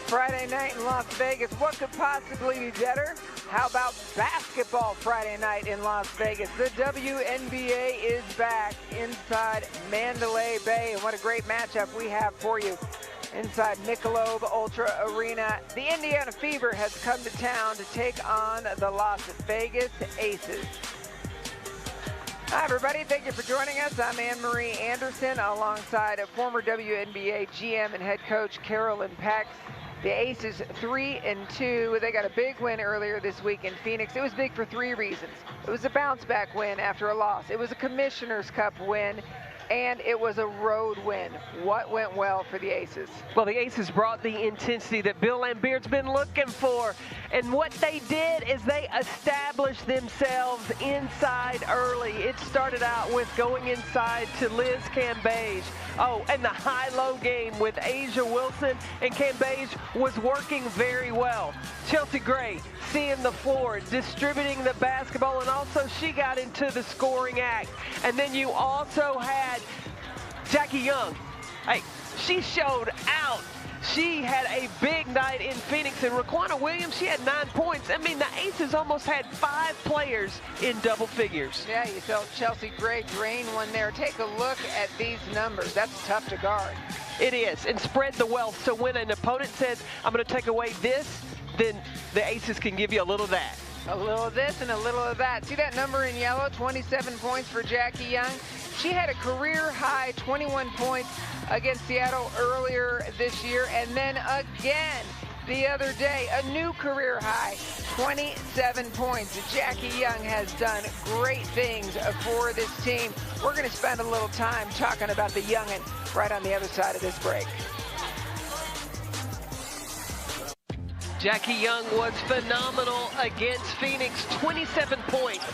Friday night in Las Vegas. What could possibly be better? How about basketball Friday night in Las Vegas? The WNBA is back inside Mandalay Bay, and what a great matchup we have for you inside Michelob Ultra Arena. The Indiana Fever has come to town to take on the Las Vegas Aces. Hi, everybody. Thank you for joining us. I'm Anne-Marie Anderson alongside former WNBA GM and head coach Carolyn Pex. The Aces 3-2. They got a big win earlier this week in Phoenix. It was big for three reasons. It was a bounce-back win after a loss. It was a Commissioner's Cup win. And it was a road win. What went well for the Aces? Well, the Aces brought the intensity that Bill Lambert's been looking for. And what they did is they established themselves inside early. It started out with going inside to Liz Cambage. Oh, and the high-low game with Asia Wilson, and Cambage was working very well. Chelsea Gray seeing the floor, distributing the basketball, and also she got into the scoring act. And then you also had Jackie Young. Hey, she showed out. She had a big night in Phoenix, and Raquana Williams, she had 9 points. I mean, the Aces almost had 5 players in double figures. Yeah, you saw Chelsea Gray drain one there. Take a look at these numbers. That's tough to guard. It is, and spread the wealth. So when an opponent says, I'm going to take away this, then the Aces can give you a little of that. A little of this and a little of that. See that number in yellow, 27 points for Jackie Young? She had a career-high 21 points against Seattle earlier this year, and then again the other day, a new career high, 27 points. Jackie Young has done great things for this team. We're going to spend a little time talking about the youngin' right on the other side of this break. Jackie Young was phenomenal against Phoenix, 27 points.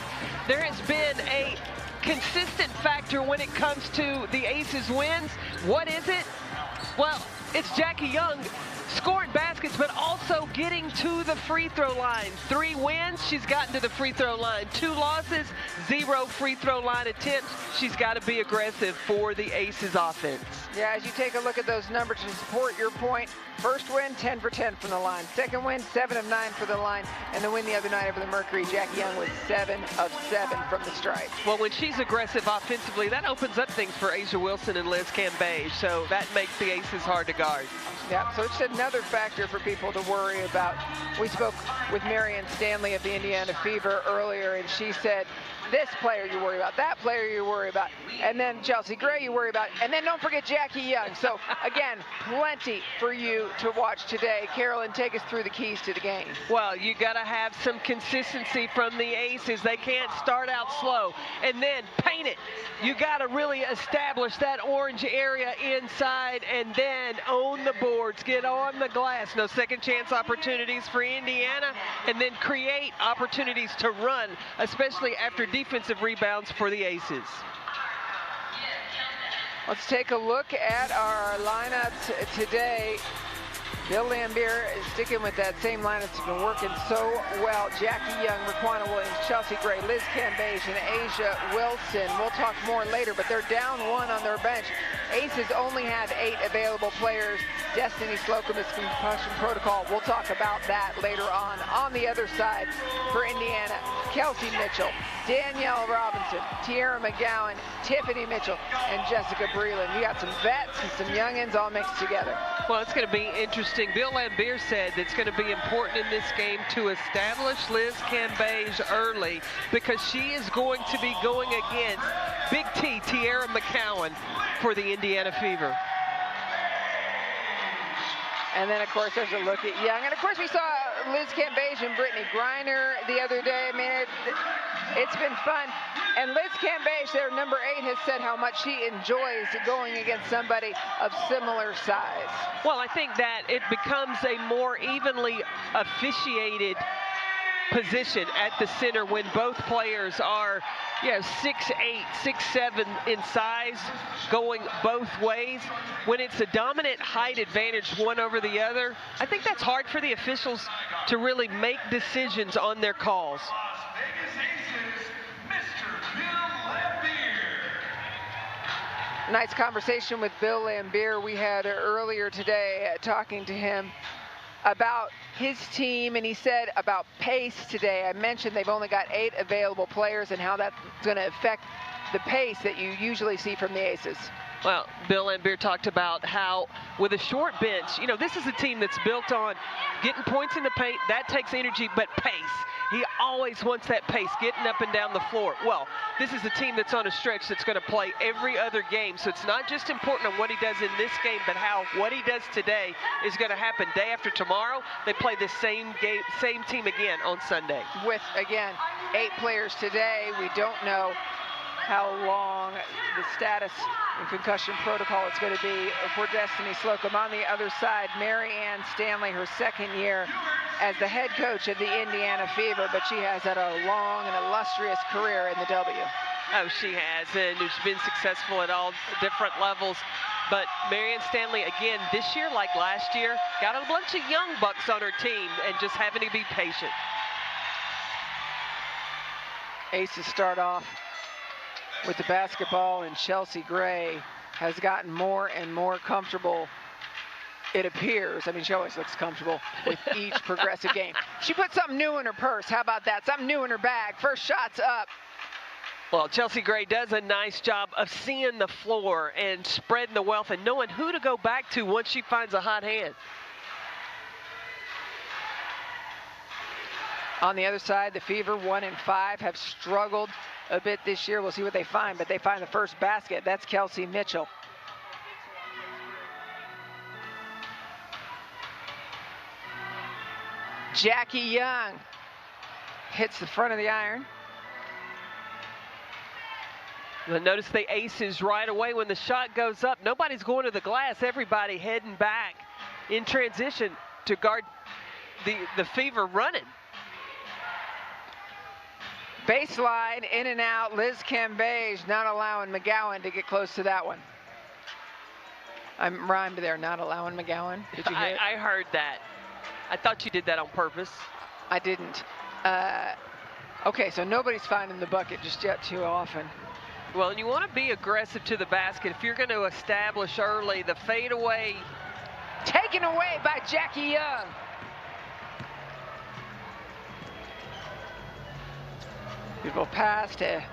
There has been a consistent factor when it comes to the Aces wins. What is it? Well, it's Jackie Young scoring baskets, but also getting to the free throw line. 3 wins, she's gotten to the free throw line. 2 losses, 0 free throw line attempts. She's got to be aggressive for the Aces offense. Yeah, as you take a look at those numbers to support your point, first win, 10 for 10 from the line. Second win, 7 of 9 for the line. And the win the other night over the Mercury, Jackie Young was 7 of 7 from the stripe. Well, when she's aggressive offensively, that opens up things for Asia Wilson and Liz Cambage. So that makes the Aces hard to guard. Yeah, so it's another factor for people to worry about. We spoke with Marion Stanley of the Indiana Fever earlier, and she said, this player you worry about, that player you worry about, and then Chelsea Gray you worry about, and then don't forget Jackie Young. So, again, plenty for you to watch today. Carolyn, take us through the keys to the game. Well, you got to have some consistency from the Aces. They can't start out slow and then paint it. You got to really establish that orange area inside and then own the boards, get on the glass. No second chance opportunities for Indiana, and then create opportunities to run, especially after defensive rebounds for the Aces. Let's take a look at our lineups today. Bill Lambert is sticking with that same lineup that's been working so well. Jackie Young, Raquana Williams, Chelsea Gray, Liz Cambage, and Asia Wilson. We'll talk more later, but they're down 1 on their bench. Aces only have 8 available players. Destiny Slocum is concussion protocol. We'll talk about that later on. On the other side for Indiana, Kelsey Mitchell, Danielle Robinson, Tierra McGowan, Tiffany Mitchell, and Jessica Breland. You got some vets and some youngins all mixed together. Well, it's going to be interesting. Bill Lambert said it's going to be important in this game to establish Liz Cambage early, because she is going to be going against Big T, Tierra McGowan, for the Indiana Fever. And then, of course, there's a look at Young. And, of course, we saw Liz Cambage and Brittany Griner the other day. I mean, it's been fun. And Liz Cambage, their number 8, has said how much she enjoys going against somebody of similar size. Well, I think that it becomes a more evenly officiated position at the center when both players are, 6'8", 6'7" in size, going both ways. When it's a dominant height advantage one over the other, I think that's hard for the officials to really make decisions on their calls. Nice conversation with Bill Lambert we had earlier today, talking to him about his team, and he said about pace today. I mentioned they've only got 8 available players and how that's going to affect the pace that you usually see from the Aces. Well, Bill Laimbeer talked about how with a short bench, you know, this is a team that's built on getting points in the paint. That takes energy, but pace. He always wants that pace, getting up and down the floor. Well, this is a team that's on a stretch that's going to play every other game. So it's not just important on what he does in this game, but how what he does today is going to happen day after tomorrow. They play the same game, same team again on Sunday. With, again, 8 players today, we don't know how long the status and concussion protocol is going to be for Destiny Slocum. On the other side, Mary Ann Stanley, her 2nd year as the head coach of the Indiana Fever, but she has had a long and illustrious career in the W. Oh, she has, and she's been successful at all different levels. But Mary Ann Stanley, again, this year, like last year, got a bunch of young bucks on her team and just having to be patient. Aces start off with the basketball, and Chelsea Gray has gotten more and more comfortable, it appears. I mean, she always looks comfortable with each progressive game. She put something new in her purse. How about that? Something new in her bag. First shot's up. Well, Chelsea Gray does a nice job of seeing the floor and spreading the wealth and knowing who to go back to once she finds a hot hand. On the other side, the Fever, 1 and 5, have struggled a bit this year. We'll see what they find, but they find the first basket. That's Kelsey Mitchell. Jackie Young hits the front of the iron. You'll notice the Aces right away when the shot goes up. Nobody's going to the glass. Everybody heading back in transition to guard the Fever running. Baseline, in and out. Liz Cambage not allowing McGowan to get close to that one. I rhymed there, not allowing McGowan. Did you hear it? I heard that. I thought you did that on purpose. I didn't. Okay, so nobody's finding the bucket just yet too often. Well, and you want to be aggressive to the basket. If you're going to establish early, the fadeaway. Taken away by Jackie Young. Beautiful pass to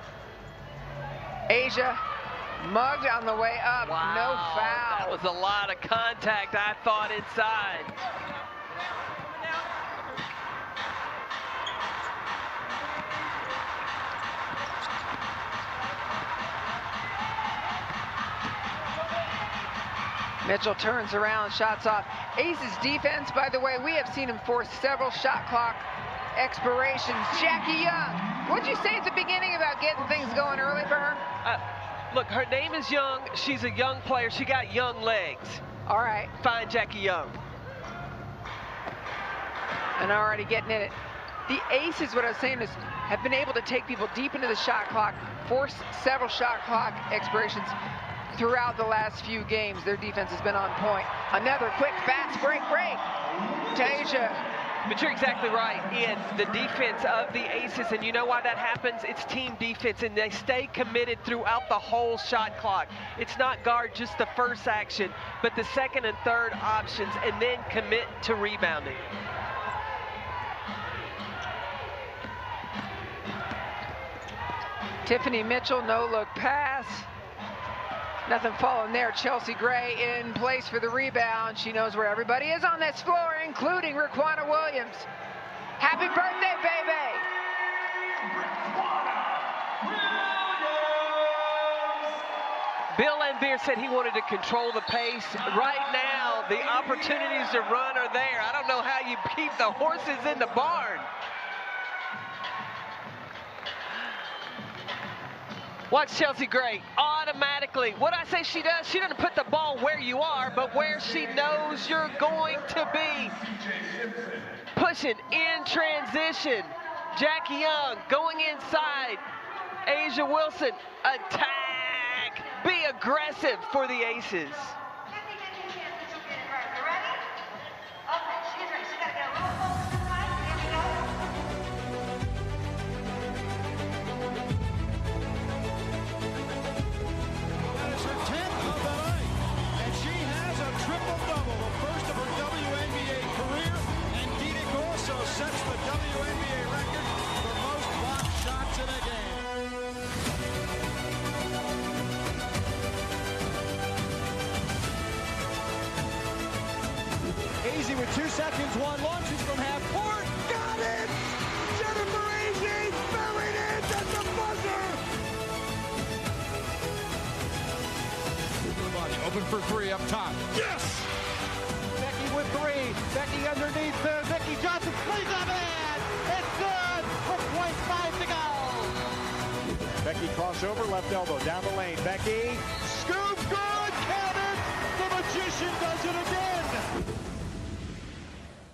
Asia. Mugged on the way up. Wow, no foul. That was a lot of contact, I thought, inside. Mitchell turns around, shots off. Ace's defense, by the way, we have seen him force several shot clock expirations. Jackie Young, what'd you say at the beginning about getting things going early for her? Look, her name is Young. She's a young player. She got young legs. All right. Find Jackie Young. And already getting in it. The Aces, what I was saying is, have been able to take people deep into the shot clock, force several shot clock expirations throughout the last few games. Their defense has been on point. Another quick, fast break. Tasia. But you're exactly right, Ian. The defense of the Aces, and you know why that happens? It's team defense, and they stay committed throughout the whole shot clock. It's not guard just the first action, but the second and third options, and then commit to rebounding. Tiffany Mitchell, no-look pass. Nothing falling there. Chelsea Gray in place for the rebound. She knows where everybody is on this floor, including Raquana Williams. Happy birthday, baby! Bill Laimbeer said he wanted to control the pace. Right now, the opportunities to run are there. I don't know how you keep the horses in the barn. Watch Chelsea Gray automatically. What I say she does, she doesn't put the ball where you are, but where she knows you're going to be. Pushing in transition. Jackie Young going inside. Asia Wilson, attack. Be aggressive for the Aces. Triple-double, the first of her WNBA career. Easy with 2 seconds, one launches from half court. Got it! Jennifer Easy buried it at the buzzer! Open for three up top. Yes! Becky with three. Becky underneath Vicky Johnson. Plays up and it's good with 0.5 to go. Becky crossover, left elbow, down the lane. Becky, scoop, good, count it! The Magician does it again!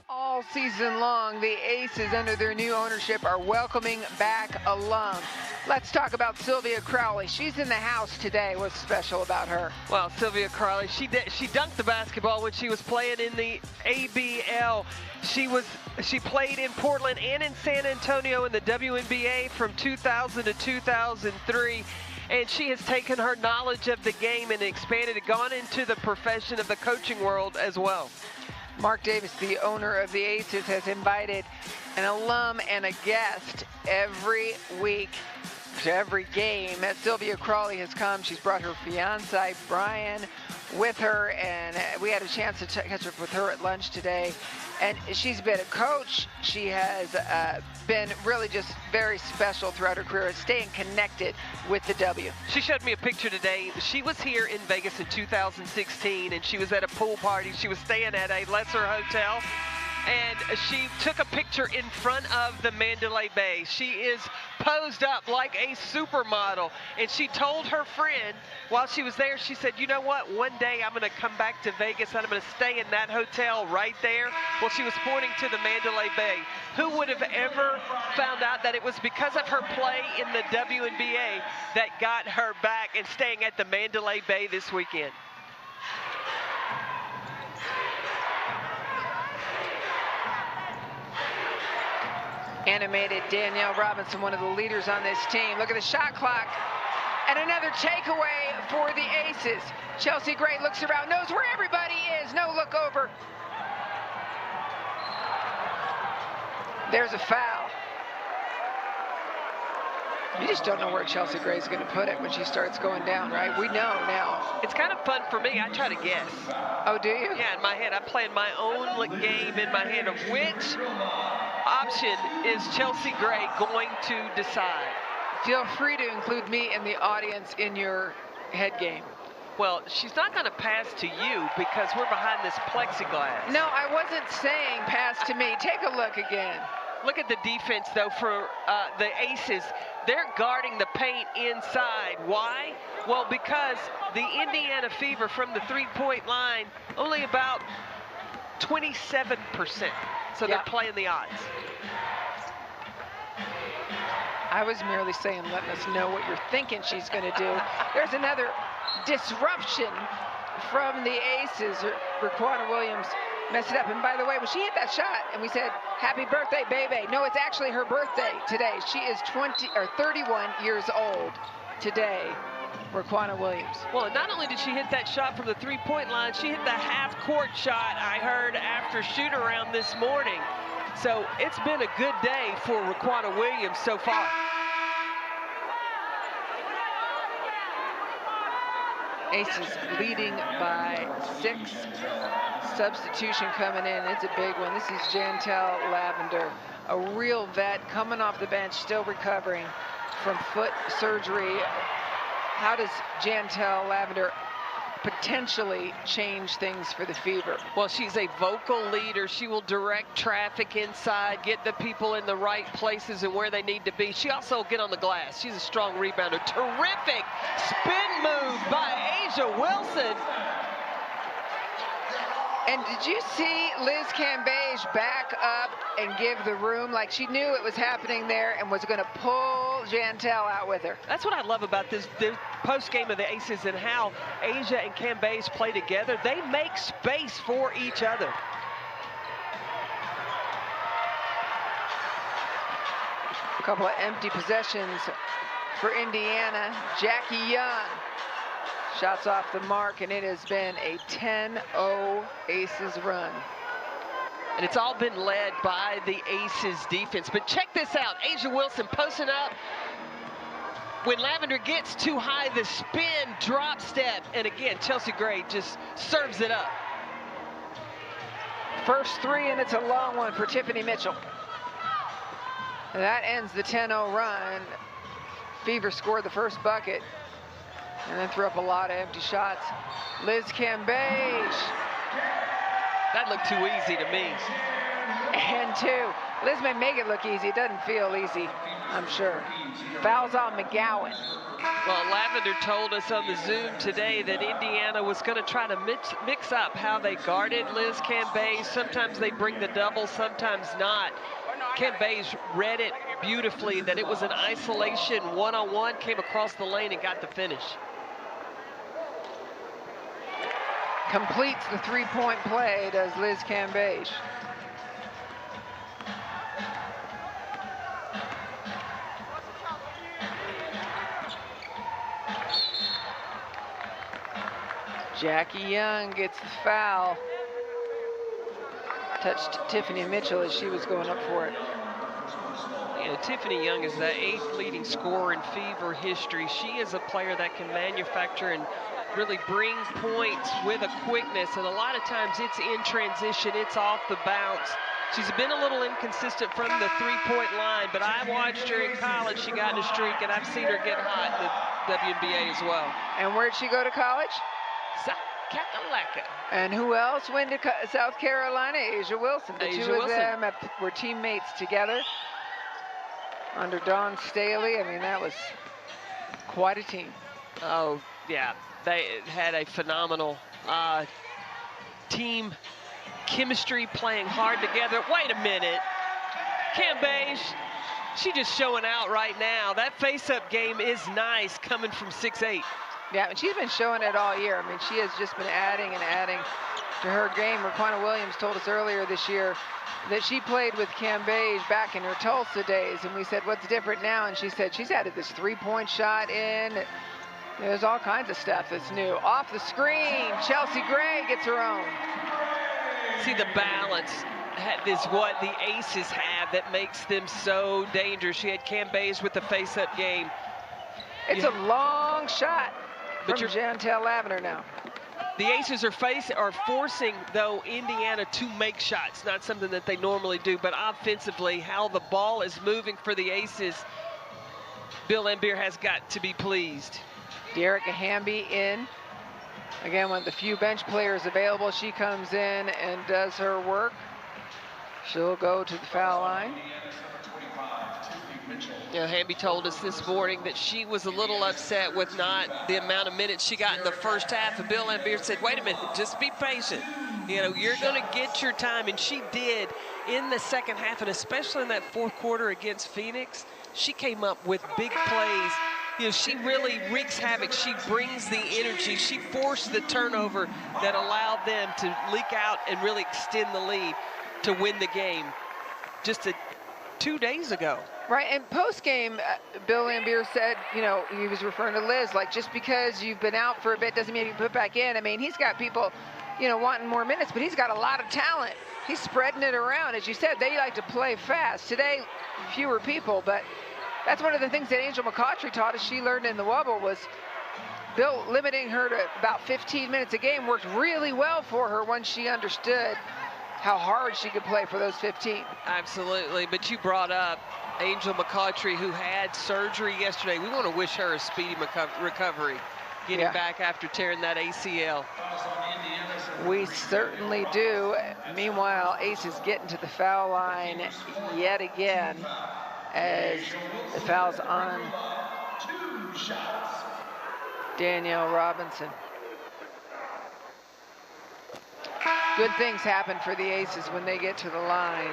All season long, the Aces, under their new ownership, are welcoming back alums. Let's talk about Sylvia Crowley. She's in the house today. What's special about her? Well, Sylvia Crowley, she dunked the basketball when she was playing in the ABL. She played in Portland and in San Antonio in the WNBA from 2000 to 2003. And she has taken her knowledge of the game and expanded it, gone into the profession of the coaching world as well. Mark Davis, the owner of the Aces, has invited an alum and a guest every week to every game. As Sylvia Crowley has come, she's brought her fiance, Brian, with her, and we had a chance to catch up with her at lunch today. And she's been a coach. She has been really just very special throughout her career, staying connected with the W. She showed me a picture today. She was here in Vegas in 2016, and she was at a pool party. She was staying at a lesser hotel, and she took a picture in front of the Mandalay Bay. She is posed up like a supermodel, and she told her friend while she was there, she said, you know what, one day I'm going to come back to Vegas and I'm going to stay in that hotel right there. Well, she was pointing to the Mandalay Bay. Who would have ever found out that it was because of her play in the WNBA that got her back and staying at the Mandalay Bay this weekend? Animated Danielle Robinson, one of the leaders on this team. Look at the shot clock. And another takeaway for the Aces. Chelsea Gray looks around, knows where everybody is. No look over. There's a foul. You just don't know where Chelsea Gray is going to put it when she starts going down, right? We know now. It's kind of fun for me. I try to guess. Oh, do you? Yeah, in my head. I'm playing my own game in my head of which option is Chelsea Gray going to decide. Feel free to include me and the audience in your head game. Well, she's not going to pass to you because we're behind this plexiglass. No, I wasn't saying pass to me. Take a look again. Look at the defense, though, for the Aces. They're guarding the paint inside. Why? Well, because the Indiana Fever from the three-point line, only about 27%. So they're playing the odds. I was merely saying, letting us know what you're thinking she's going to do. There's another disruption from the Aces. Raquana Williams messed it up. And by the way, when she hit that shot and we said, happy birthday, baby. No, it's actually her birthday today. She is 31 years old today, Raquana Williams. Well, not only did she hit that shot from the three-point line, she hit the half-court shot I heard after shoot-around this morning. So it's been a good day for Raquana Williams so far. Aces leading by 6. Substitution coming in. It's a big one. This is Jantel Lavender, a real vet coming off the bench, still recovering from foot surgery. How does Jantel Lavender potentially change things for the Fever? Well, she's a vocal leader. She will direct traffic inside, get the people in the right places and where they need to be. She also will get on the glass. She's a strong rebounder. Terrific spin move by Asia Wilson. And did you see Liz Cambage back up and give the room like she knew it was happening there and was going to pull Jantel out with her? That's what I love about this post-game of the Aces and how Asia and Cambage play together. They make space for each other. A couple of empty possessions for Indiana. Jackie Young. Shots off the mark, and it has been a 10-0 Aces run. And it's all been led by the Aces defense. But check this out. Asia Wilson posting up. When Lavender gets too high, the spin, drop step. And again, Chelsea Gray just serves it up. First three, and it's a long one for Tiffany Mitchell. And that ends the 10-0 run. Fever scored the first bucket and then threw up a lot of empty shots. Liz Cambage. That looked too easy to me. And two. Liz may make it look easy. It doesn't feel easy, I'm sure. Fouls on McGowan. Well, Lavender told us on the Zoom today that Indiana was going to try to mix up how they guarded Liz Cambage. Sometimes they bring the double, sometimes not. Cambage read it beautifully, that it was an isolation one-on-one, came across the lane and got the finish. Completes the three-point play, does Liz Cambage. Jackie Young gets the foul. Touched Tiffany Mitchell as she was going up for it. You know, Tiffany Young is the 8th leading scorer in Fever history. She is a player that can manufacture and really bring points with a quickness, and a lot of times it's in transition, it's off the bounce. She's been a little inconsistent from the three-point line, but I watched her in college. She got in a streak, and I've seen her get hot in the WNBA as well. And where'd she go to college? Kakalaka. And who else went to South Carolina? Asia Wilson. The two of them were teammates together under Dawn Staley. I mean, that was quite a team. Oh, yeah. They had a phenomenal team chemistry, playing hard together. Wait a minute. Cambage, she just showing out right now. That face-up game is nice coming from 6'8". Yeah, and she's been showing it all year. I mean, she has just been adding and adding to her game. Raquana Williams told us earlier this year that she played with Cambage back in her Tulsa days, and we said, what's different now? And she said she's added this three-point shot in. There's all kinds of stuff that's new. Off the screen, Chelsea Gray gets her own. See, the balance is what the Aces have that makes them so dangerous. She had Cambage with the face-up game. It's a long shot from Jantel Lavender now. The Aces are forcing, though, Indiana to make shots, not something that they normally do, but offensively, how the ball is moving for the Aces, Bill Laimbeer has got to be pleased. Dearica Hamby in. Again, one of the few bench players available. She comes in and does her work. She'll go to the foul line. You know, Hamby told us this morning that she was a little upset with not the amount of minutes she got in the first half. And Bill Laimbeer said, wait a minute, just be patient. You know, you're going to get your time. And she did in the second half, and especially in that fourth quarter against Phoenix. She came up with big plays. You know, she really wreaks havoc. She brings the energy. She forced the turnover that allowed them to leak out and really extend the lead to win the game just 2 days ago. Right, and post-game, Bill Laimbeer said, you know, he was referring to Liz, like, just because you've been out for a bit doesn't mean you can put back in. I mean, he's got people, you know, wanting more minutes, but he's got a lot of talent. He's spreading it around. As you said, they like to play fast. Today, fewer people, but that's one of the things that Angel McCautry taught us she learned in the Wubble was Bill limiting her to about 15 minutes a game worked really well for her once she understood how hard she could play for those 15. Absolutely, but you brought up Angel McCautry, who had surgery yesterday. We want to wish her a speedy recovery, getting back after tearing that ACL. We certainly do. Meanwhile, Ace is getting to the foul line yet again as the foul's on Danielle Robinson. Good things happen for the Aces when they get to the line.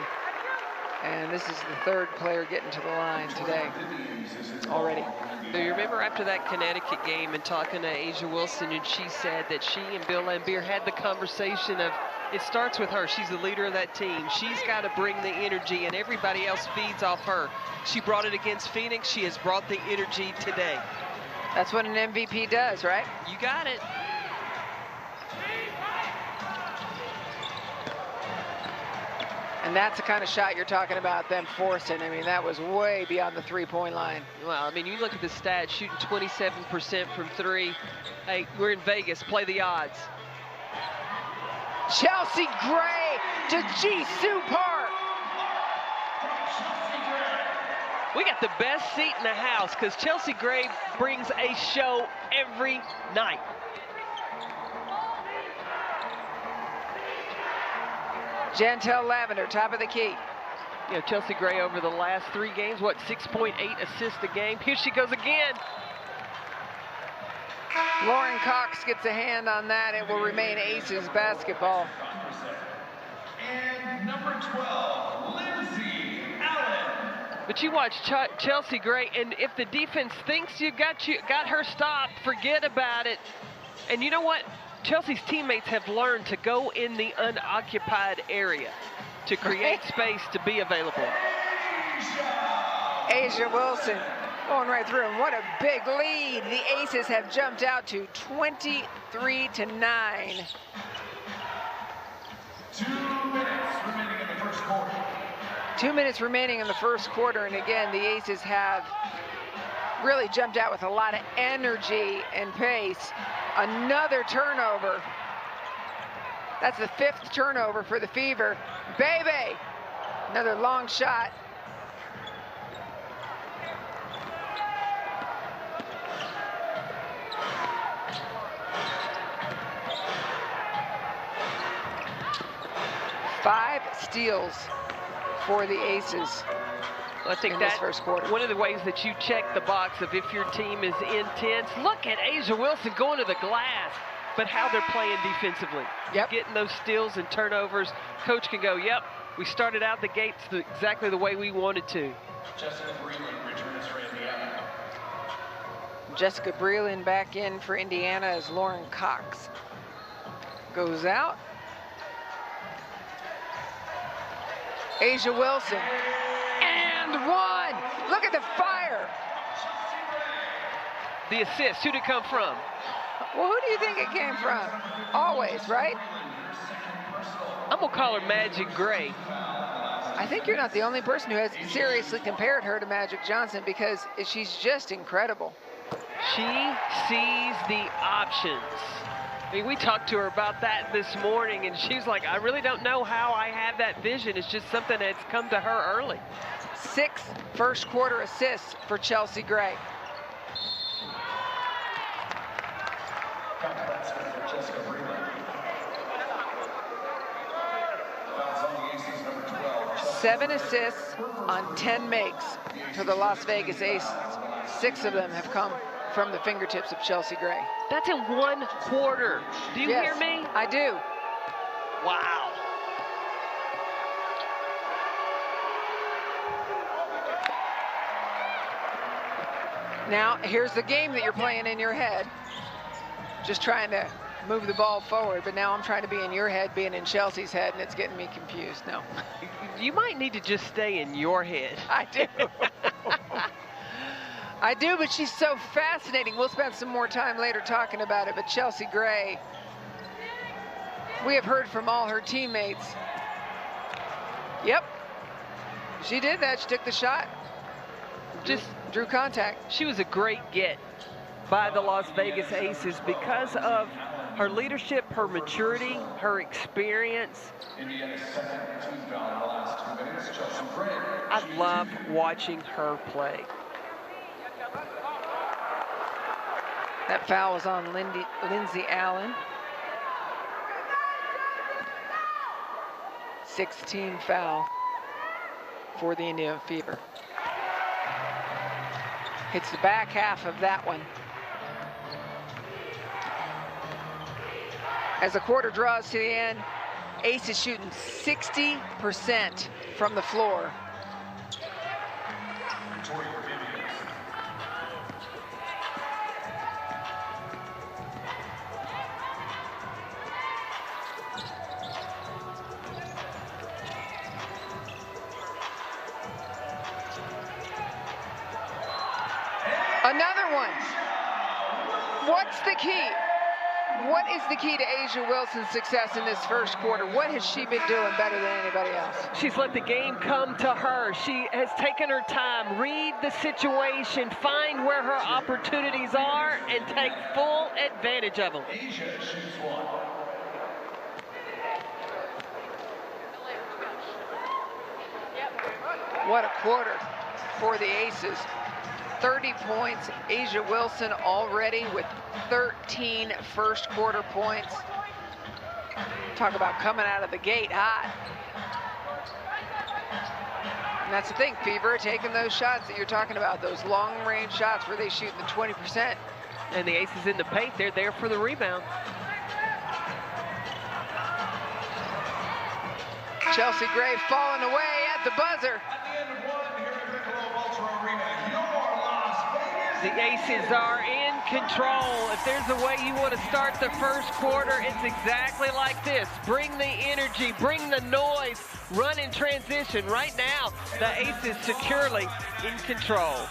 And this is the third player getting to the line today already. So you remember after that Connecticut game and talking to Asia Wilson, and she said that she and Bill Laimbeer had the conversation of, it starts with her. She's the leader of that team. She's got to bring the energy, and everybody else feeds off her. She brought it against Phoenix. She has brought the energy today. That's what an MVP does, right? You got it. And that's the kind of shot you're talking about them forcing. I mean, that was way beyond the three-point line. Well, I mean, you look at the stats, shooting 27% from three. Hey, we're in Vegas. Play the odds. Chelsea Gray to Jisoo Park. We got the best seat in the house because Chelsea Gray brings a show every night. Jantel Lavender, top of the key. You know, Chelsea Gray over the last 3 games, what, 6.8 assists a game? Here she goes again. Lauren Cox gets a hand on that. It will remain Aces basketball. And number 12, Lindsay Allen. But you watch Chelsea Gray, and if the defense thinks you got her stopped, forget about it. And you know what? Chelsea's teammates have learned to go in the unoccupied area to create space to be available. Asia Wilson going right through, and what a big lead. The Aces have jumped out to 23-9. 2 minutes remaining in the first quarter. 2 minutes remaining in the first quarter, and again, the Aces have really jumped out with a lot of energy and pace. Another turnover. That's the 5th turnover for the Fever. Bebe, another long shot. Five steals for the Aces. I think that's first quarter. One of the ways that you check the box of if your team is intense. Look at Asia Wilson going to the glass, but how they're playing defensively. Yep. Getting those steals and turnovers. Coach can go, yep, we started out the gates exactly the way we wanted to. Jessica Breland returns for Indiana. Jessica Breland back in for Indiana as Lauren Cox goes out. Asia Wilson. And one! Look at the fire! The assist, who'd it come from? Well, who do you think it came from? Always, right? I'm gonna call her Magic Gray. I think you're not the only person who has seriously compared her to Magic Johnson because she's just incredible. She sees the options. I mean, we talked to her about that this morning, and she's like, I really don't know how I have that vision. It's just something that's come to her early. 6 first quarter assists for Chelsea Gray. For Jessica Breland. Fouls on the Aces, number 12. 7 assists on 10 makes for the Las Vegas Aces. 6 of them have come from the fingertips of Chelsea Gray. That's in 1 quarter. Do you hear me? I do. Wow. Now, here's the game that you're playing in your head. Just trying to move the ball forward, but now I'm trying to be in your head, being in Chelsea's head, and it's getting me confused. No. You might need to just stay in your head. I do. I do, but she's so fascinating. We'll spend some more time later talking about it, but Chelsea Gray, we have heard from all her teammates. Yep, she did that. She took the shot, just drew contact. She was a great get by the Las Vegas Aces because of her leadership, her maturity, her experience. Indiana's second team foul in the last 2 minutes. Chelsea Gray. I love watching her play. That foul was on Lindsay Allen. 16 foul for the Indiana Fever. Hits the back half of that one. As the quarter draws to the end, Ace is shooting 60% from the floor. Another one. What's the key? What is the key to Asia Wilson's success in this first quarter? What has she been doing better than anybody else? She's let the game come to her. She has taken her time, read the situation, find where her opportunities are, and take full advantage of them. Asia shoots one. What a quarter for the Aces. 30 points. A'ja Wilson already with 13 first quarter points. Talk about coming out of the gate hot. And that's the thing, Fever, taking those shots that you're talking about, those long-range shots where they shoot in the 20%. And the Aces in the paint, they're there for the rebound. Chelsea Gray falling away at the buzzer. The Aces are in control. If there's a way you want to start the first quarter, it's exactly like this. Bring the energy, bring the noise, run in transition. Right now, the Aces securely in control.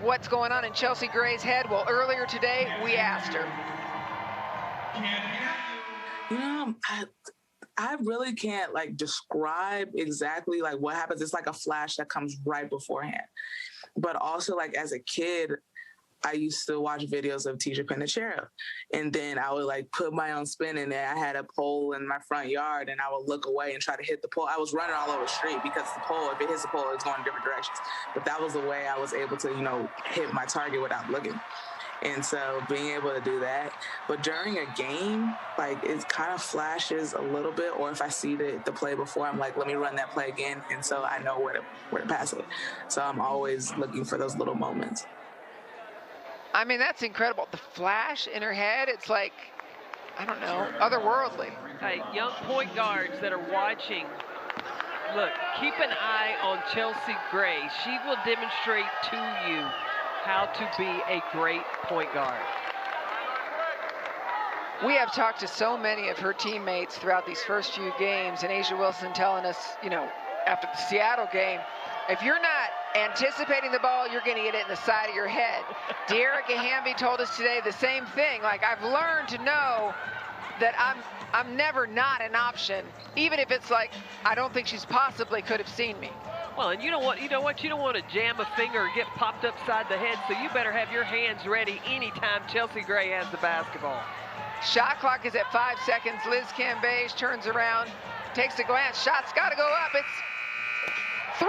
What's going on in Chelsea Gray's head? Well, earlier today, we asked her. You know, I really can't like describe exactly like what happens. It's like a flash that comes right beforehand. But also like as a kid, I used to watch videos of Teacher Penachero, and then I would like put my own spin in there. I had a pole in my front yard, and I would look away and try to hit the pole. I was running all over the street because the pole, if it hits the pole, it's going in different directions. But that was the way I was able to, you know, hit my target without looking. And so being able to do that, but during a game, like it kind of flashes a little bit, or if I see the play before, I'm like, let me run that play again. And so I know where to pass it. So I'm always looking for those little moments. I mean, that's incredible. The flash in her head, it's like, I don't know, otherworldly. Hey, young point guards that are watching, look, keep an eye on Chelsea Gray. She will demonstrate to you how to be a great point guard. We have talked to so many of her teammates throughout these first few games, and A'ja Wilson telling us, you know, after the Seattle game, if you're not anticipating the ball, you're going to get it in the side of your head. De'Erica Hamby told us today the same thing. Like, I've learned to know that I'm never not an option, even if it's like, I don't think she's possibly could have seen me. Well, and you don't want to jam a finger or get popped upside the head, so you better have your hands ready anytime Chelsea Gray has the basketball. Shot clock is at 5 seconds. Liz Cambage turns around, takes a glance. Shot's got to go up. It's 3.5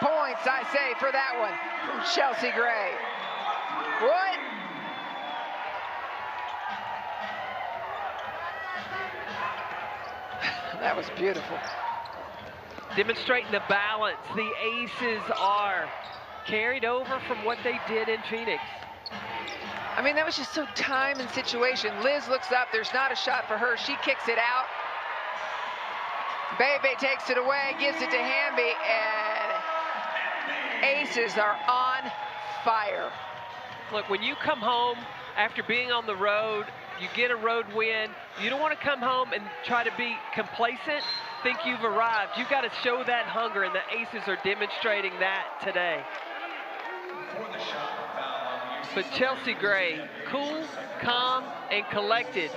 points, I say, for that one from Chelsea Gray. What? That was beautiful. Demonstrating the balance. The Aces are carried over from what they did in Phoenix. I mean, that was just so time and situation. Liz looks up. There's not a shot for her. She kicks it out. Bebe takes it away, gives it to Hamby, and Aces are on fire. Look, when you come home after being on the road, you get a road win, you don't want to come home and try to be complacent, think you've arrived. You've got to show that hunger, and the Aces are demonstrating that today. But Chelsea Gray, cool, calm, and collected.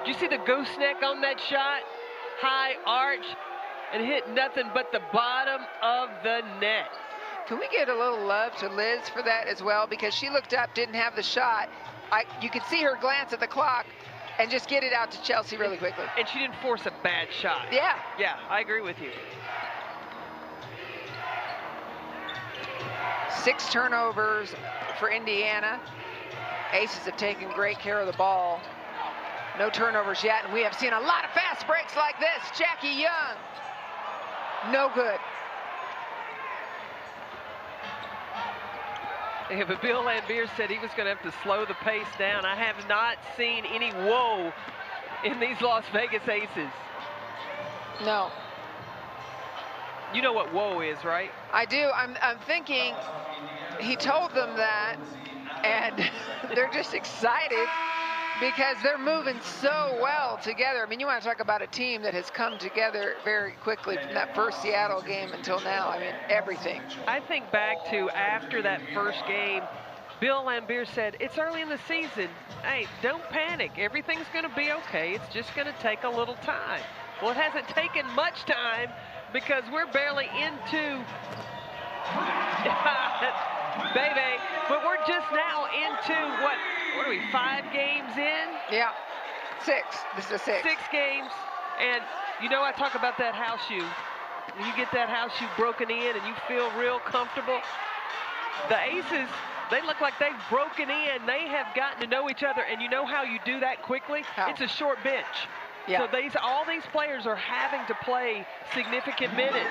Did you see the gooseneck on that shot? High arch, and hit nothing but the bottom of the net. Can we get a little love to Liz for that as well? Because she looked up, didn't have the shot. You could see her glance at the clock and just get it out to Chelsea really quickly. And she didn't force a bad shot. Yeah. Yeah, I agree with you. 6 turnovers for Indiana. Aces have taken great care of the ball. No turnovers yet, and we have seen a lot of fast breaks like this. Jackie Young, no good. Yeah, but Bill Lambier said he was going to have to slow the pace down. I have not seen any whoa in these Las Vegas Aces. No. You know what whoa is, right? I do. I'm thinking he told them that, and they're just excited because they're moving so well together. I mean, you want to talk about a team that has come together very quickly from that first Seattle game until now. I mean, everything. I think back to after that first game, Bill Lambier said, it's early in the season. Hey, don't panic. Everything's going to be okay. It's just going to take a little time. Well, it hasn't taken much time because we're barely into but we're just now into what are we, 5 games in? Yeah. This is a 6. 6 games, and you know I talk about that house shoe. When you get that house shoe broken in and you feel real comfortable, the Aces, they look like they've broken in. They have gotten to know each other, and you know how you do that quickly? How? It's a short bench. Yeah. So all these players are having to play significant minutes.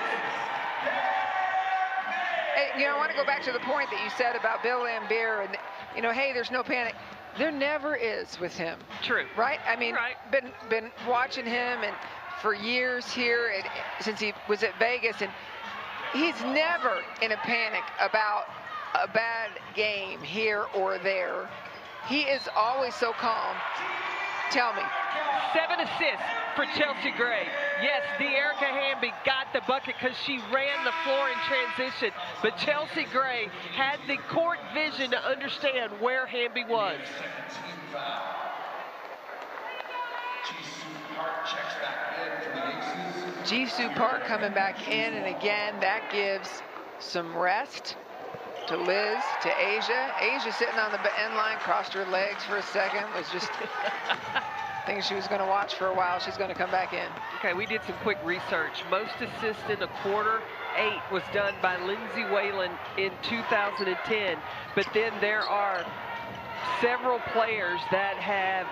Hey, you know, I want to go back to the point that you said about Bill Laimbeer and, you know, hey, there's no panic. There never is with him. True. Right? I mean, right. been watching him and for years here and since he was at Vegas, and he's never in a panic about a bad game here or there. He is always so calm. Tell me. 7 assists for Chelsea Gray. Yes, De'Erica Hamby got the bucket because she ran the floor in transition, but Chelsea Gray had the court vision to understand where Hamby was. Jisoo Park coming back in, and again, that gives some rest to Liz, to Asia. Asia sitting on the end line, crossed her legs for a second, was just thinking she was going to watch for a while. She's going to come back in. Okay, we did some quick research. Most assists in a quarter, 8 was done by Lindsay Whalen in 2010, but then there are several players that have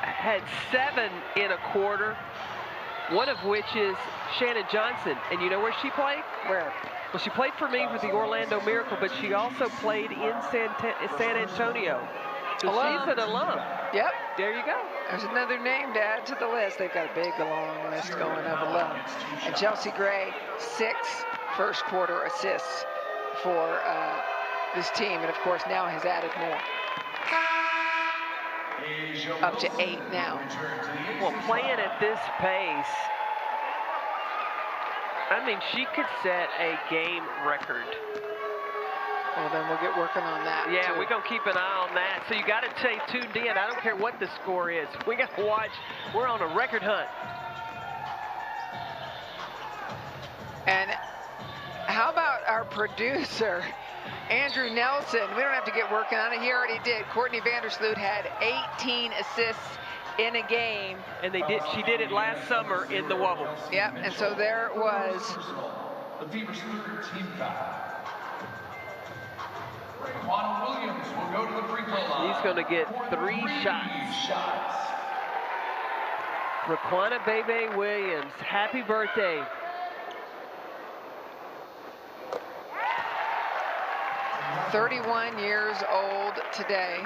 had 7 in a quarter, one of which is Shannon Johnson. And you know where she played? Where? Well, she played for me with the Orlando Miracle, but she also played in San Antonio. So she's an alum. Yep. There you go. There's another name to add to the list. They've got a big, long list going of alums. And Chelsea Gray, 6 first quarter assists for this team. And, of course, now has added more. Up to 8 now. Well, playing at this pace, I mean, she could set a game record. Well, then we'll get working on that. Yeah, too. we're going to keep an eye on that. So you got to stay tuned in. I don't care what the score is. We got to watch. We're on a record hunt. And how about our producer, Andrew Nelson? We don't have to get working on it. He already did. Courtney Vandersloot had 18 assists in a game. And she did it last summer in the Wubble. Yep, and so there was. The Fever Snooker team foul. Juan Williams will go to the free throw line. He's going to get 3 shots. Raquana Bebe Williams, happy birthday. "31 years old today."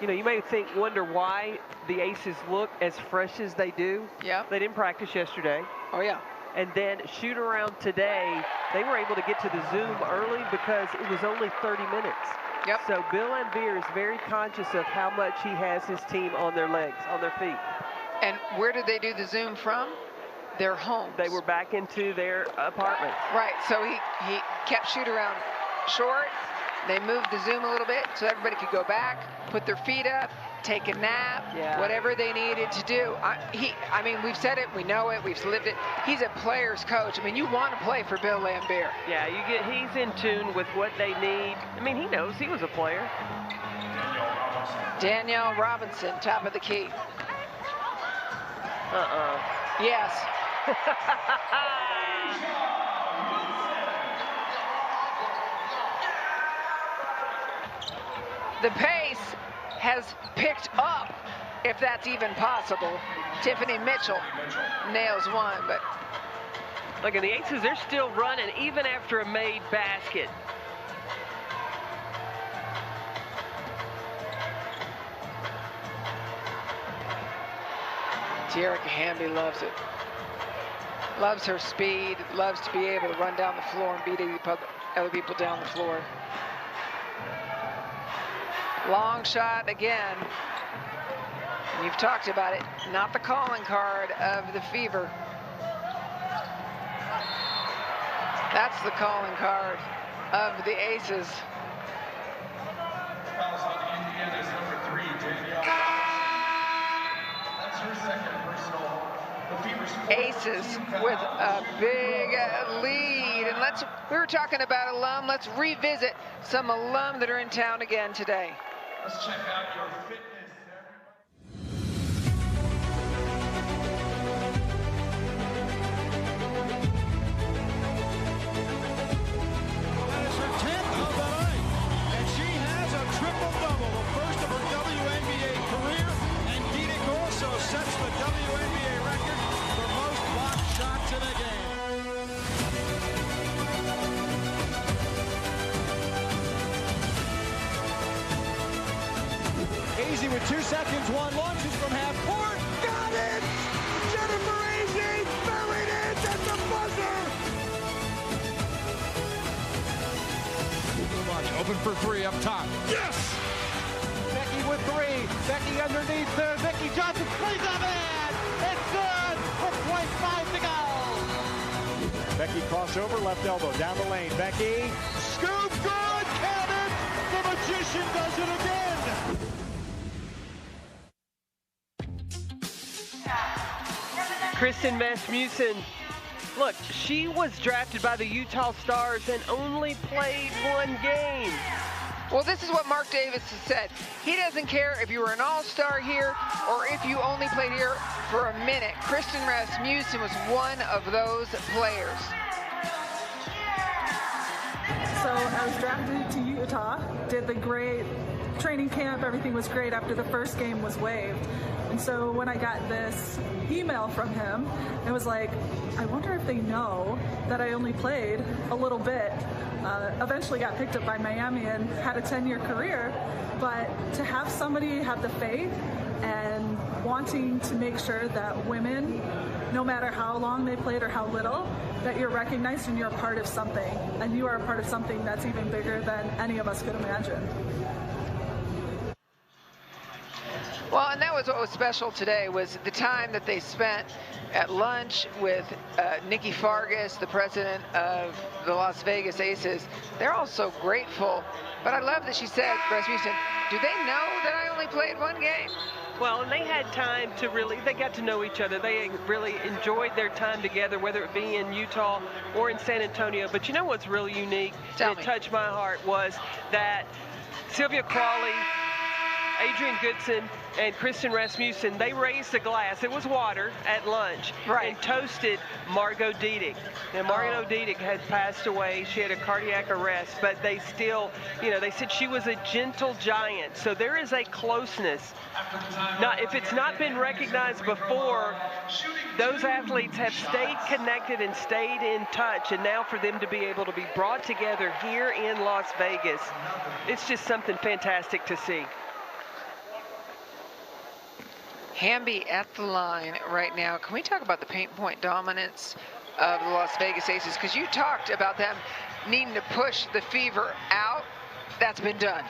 You know, you may wonder why the Aces look as fresh as they do. Yeah. They didn't practice yesterday. Oh, yeah. And then shoot around today, they were able to get to the Zoom early because it was only 30 minutes. Yep. So Bill Laimbeer is very conscious of how much he has his team on their legs, on their feet. And where did they do the Zoom from? Their homes. They were back into their apartments. Right, so he kept shoot around short. They moved the Zoom a little bit so everybody could go back, put their feet up, take a nap, whatever they needed to do. I mean, we've said it, we know it, we've lived it. He's a player's coach. I mean, you want to play for Bill Laimbeer. Yeah, he's in tune with what they need. I mean, he knows he was a player. Danielle Robinson, top of the key. Yes. The pace has picked up, if that's even possible. Tiffany Mitchell nails one, but look at the Aces, they're still running even after a made basket. De'Erica Hamby loves it. Loves her speed, loves to be able to run down the floor and beat other people down the floor. Long shot again. You've talked about it, not the calling card of the Fever. That's the calling card of the Aces. Fouls on Indiana's number 3, Danielle. That's her second personal. The Fever's Aces with a big lead. And we were talking about alum. Let's revisit some alum that are in town again today. Let's check out your fitness. Azzi with 2 seconds, one launches from half court. Got it! Jennifer Azzi buried it at the buzzer! Open for three up top. Yes! Becky with 3. Becky underneath there. Becky Johnson plays up and it's good! 4.5 to go! Becky crossover, left elbow, down the lane. Becky, scoop, good, count it! The magician does it again! Kristen Rasmussen, look, she was drafted by the Utah Stars and only played 1 game. Well, this is what Mark Davis has said. He doesn't care if you were an all-star here or if you only played here for a minute. Kristen Rasmussen was one of those players. So I was drafted to Utah, did the great training camp, everything was great after the first game was waived. And so when I got this email from him, it was like, I wonder if they know that I only played a little bit. Eventually got picked up by Miami and had a 10-year career, but to have somebody have the faith and wanting to make sure that women, no matter how long they played or how little, that you're recognized and you're a part of something, and you are a part of something that's even bigger than any of us could imagine. Well, and that was what was special today, was the time that they spent at lunch with Nikki Fargas, the president of the Las Vegas Aces. They're all so grateful. But I love that she said, Rasmussen, do they know that I only played 1 game? Well, and they had time to really, they got to know each other. They really enjoyed their time together, whether it be in Utah or in San Antonio. But you know what's really unique that touched my heart was that Sylvia Crawley, Adrian Goodson, and Kristen Rasmussen, they raised a glass, it was water, at lunch, and toasted Margot Diedick. Now, Margot Diedick had passed away. She had a cardiac arrest, but they still, you know, they said she was a gentle giant. So there is a closeness. Now, if it's not been recognized before, those athletes have stayed connected and stayed in touch, and now for them to be able to be brought together here in Las Vegas, it's just something fantastic to see. Hamby at the line right now. Can we talk about the paint point dominance of the Las Vegas Aces? Because you talked about them needing to push the fever out. That's been done.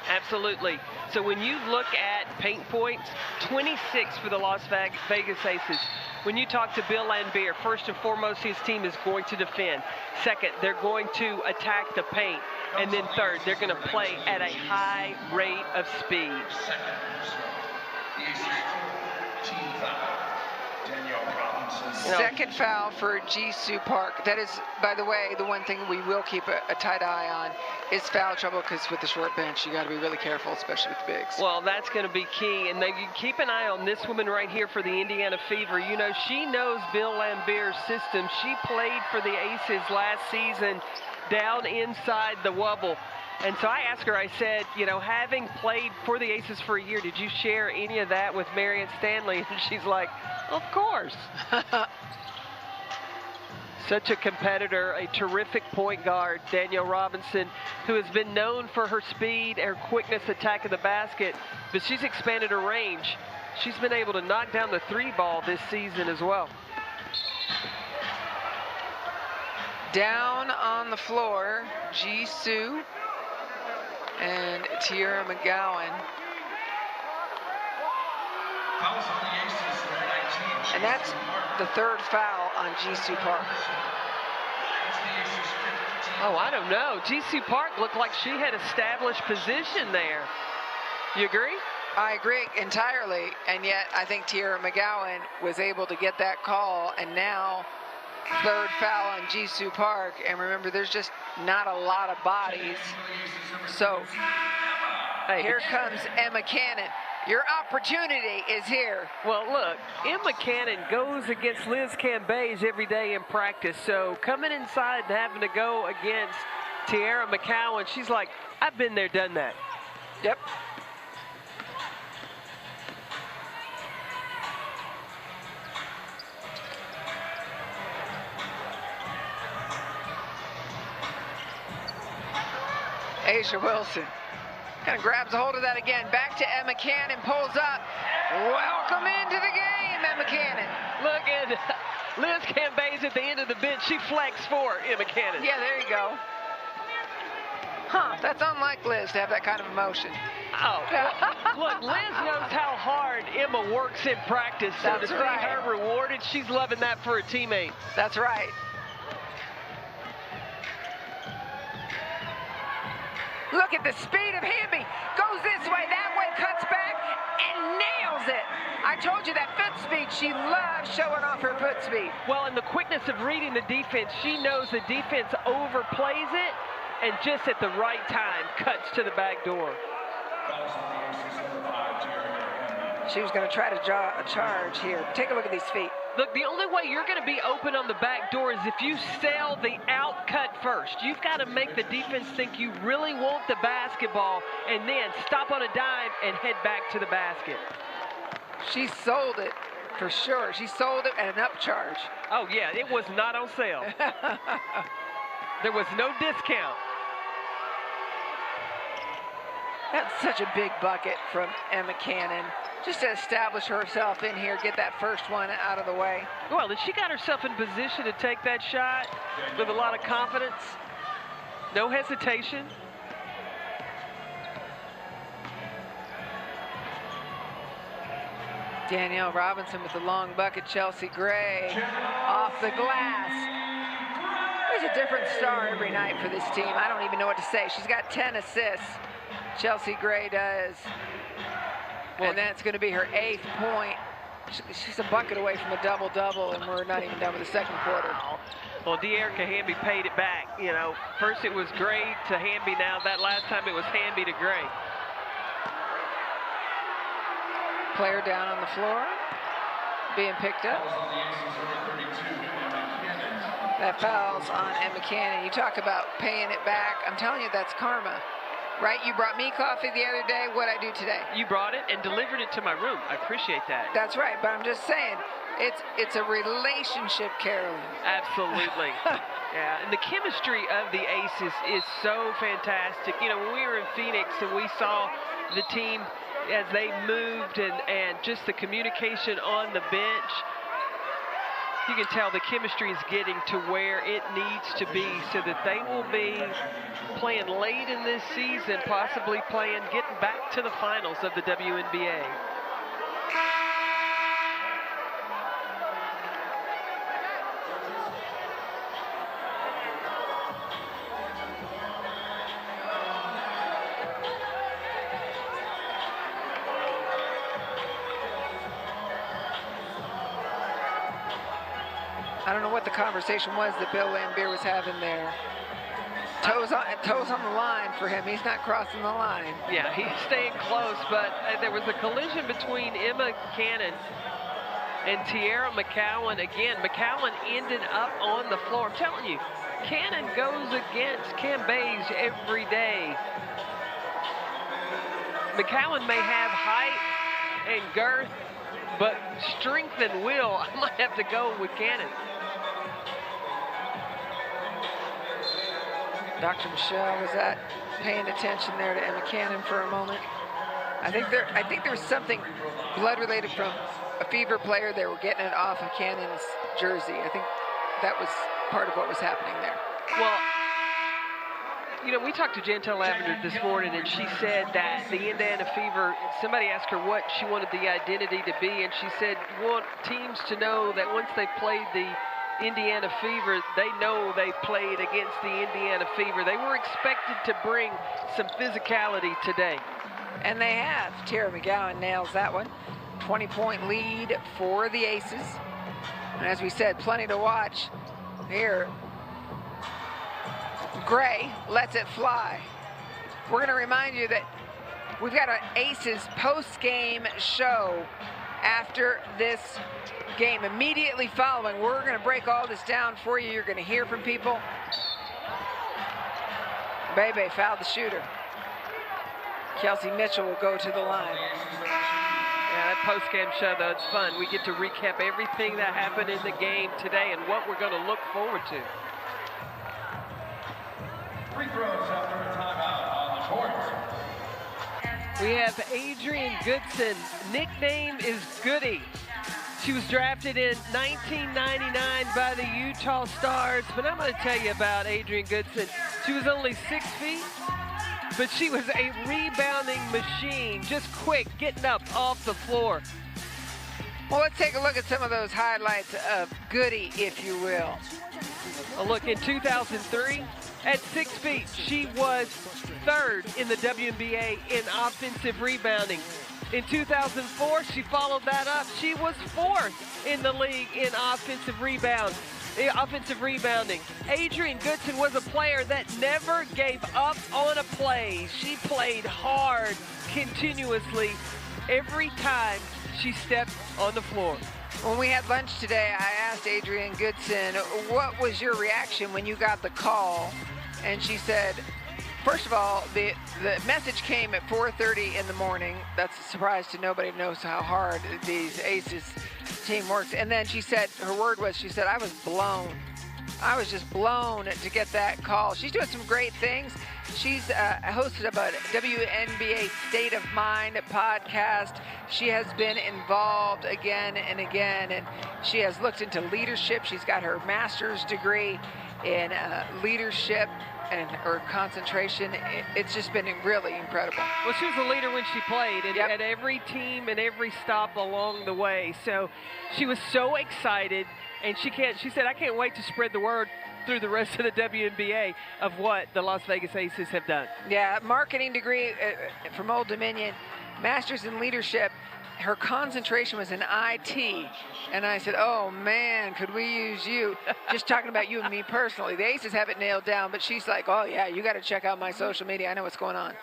Absolutely. So when you look at paint points, 26 for the Las Vegas Aces. When you talk to Bill Laimbeer, first and foremost, his team is going to defend. Second, they're going to attack the paint. And then third, they're going to play at a high rate of speed. Second foul for Jisoo Park. That is, by the way, the one thing we will keep a tight eye on is foul trouble, because with the short bench, you got to be really careful, especially with the bigs. Well, that's going to be key. And you keep an eye on this woman right here for the Indiana Fever. You know, she knows Bill Laimbeer's system. She played for the Aces last season down inside the Wubble. And so I asked her, I said, you know, having played for the Aces for a year, did you share any of that with Marion Stanley? And she's like, of course. Such a competitor, a terrific point guard, Danielle Robinson, who has been known for her speed, her quickness attacking the basket, but she's expanded her range. She's been able to knock down the 3 ball this season as well. Down on the floor, Jisoo and Tierra McGowan. And that's the 3rd foul on Jisoo Park. Oh, I don't know. Jisoo Park looked like she had established position there. You agree? I agree entirely, and yet I think Tierra McGowan was able to get that call, and now 3rd foul on Jisoo Park. And remember, there's just not a lot of bodies. So here comes Emma Cannon. Your opportunity is here. Well, look, Emma Cannon goes against Liz Cambage every day in practice. So coming inside and having to go against Tierra McGowan, she's like, I've been there, done that. Yep. Asia Wilson. Kind of grabs a hold of that again. Back to Emma Cannon, pulls up. Welcome into the game, Emma Cannon. Look at Liz Cambay's at the end of the bench. She flexed for Emma Cannon. Yeah, there you go. Huh, that's unlike Liz to have that kind of emotion. Oh, well, look, Liz knows how hard Emma works in practice, so That's to see right. her rewarded, she's loving that for her teammates. That's right. Look at the speed of Hamby. Goes this way, that way, cuts back, and nails it. I told you that foot speed. She loves showing off her foot speed. Well, in the quickness of reading the defense, she knows the defense overplays it, and just at the right time, cuts to the back door. She was going to try to draw a charge here. Take a look at these feet. Look, the only way you're going to be open on the back door is if you sail the out cut first. You've got to make the defense think you really want the basketball and then stop on a dime and head back to the basket. She sold it for sure. She sold it at an upcharge. Oh, yeah, it was not on sale. There was no discount. That's such a big bucket from Emma Cannon. Just to establish herself in here, get that first one out of the way. Well, she got herself in position to take that shot with a lot of confidence. No hesitation. Danielle Robinson with the long bucket. Chelsea Gray off the glass. There's a different star every night for this team. I don't even know what to say. She's got 10 assists. Chelsea Gray does. And that's going to be her 8th point. She's a bucket away from a double-double, and we're not even done with the second quarter. Well, De'Erica Hamby paid it back. You know, first it was Gray to Hamby. Now that last time it was Hamby to Gray. Player down on the floor, being picked up. That foul's on Emma Cannon. You talk about paying it back. I'm telling you, that's karma. Right? You brought me coffee the other day. What'd I do today? You brought it and delivered it to my room. I appreciate that. That's right, but I'm just saying, it's a relationship, Carolyn. Absolutely. Yeah, and the chemistry of the Aces is so fantastic. You know, when we were in Phoenix and we saw the team as they moved and just the communication on the bench, you can tell the chemistry is getting to where it needs to be so that they will be playing late in this season, possibly getting back to the finals of the WNBA. I don't know what the conversation was that Bill Laimbeer was having there. Toes on the line for him. He's not crossing the line. Yeah, he's staying close, but there was a collision between Emma Cannon and Tiara McCowan. Again, McCowan ended up on the floor. I'm telling you, Cannon goes against Cambay's every day. McCowan may have height and girth, but strength and will, I might have to go with Cannon. Dr. Michelle was paying attention there to Emma Cannon for a moment. I think there was something blood related from a Fever player. They were getting it off of Cannon's jersey. I think that was part of what was happening there. Well, you know, we talked to Jantel Lavender this morning, and she said that the Indiana Fever, somebody asked her what she wanted the identity to be, and she said, you want teams to know that once they played the Indiana Fever, they know they played against the Indiana Fever. They were expected to bring some physicality today. And they have. Tara McGowan nails that one. 20-point lead for the Aces. And as we said, plenty to watch here. Gray lets it fly. We're going to remind you that we've got an Aces post-game show after this game. Immediately following, we're going to break all this down for you. You're going to hear from people. Bebe fouled the shooter. Kelsey Mitchell will go to the line. Yeah, that post-game show, though, it's fun. We get to recap everything that happened in the game today and what we're going to look forward to. Free throws after a timeout on the court. We have Adrian Goodson. Nickname is Goody. She was drafted in 1999 by the Utah Stars, but I'm going to tell you about Adrian Goodson. She was only 6 feet, but she was a rebounding machine, just quick, getting up off the floor. Well, let's take a look at some of those highlights of Goody, if you will. A look in 2003. At 6 feet, she was third in the WNBA in offensive rebounding. In 2004, she followed that up. She was fourth in the league in offensive rebounding. Adrian Goodson was a player that never gave up on a play. She played hard, continuously, every time she stepped on the floor. When we had lunch today, I asked Adrian Goodson, what was your reaction when you got the call? And she said, first of all, the message came at 4:30 in the morning. That's a surprise to nobody who knows how hard these Aces team works. And then she said, her word was, she said, I was blown. I was just blown to get that call. She's doing some great things. She's hosted a WNBA State of Mind podcast. She has been involved again and again, and she has looked into leadership. She's got her master's degree in leadership and her concentration. It's just been really incredible. Well, she was a leader when she played, and at every team and every stop along the way. So she was so excited, and she said, I can't wait to spread the word through the rest of the WNBA of what the Las Vegas Aces have done. Yeah, marketing degree from Old Dominion, master's in leadership. Her concentration was in IT. And I said, oh, man, could we use you? Just talking about you and me personally. The Aces have it nailed down, but she's like, oh, yeah, you got to check out my social media. I know what's going on.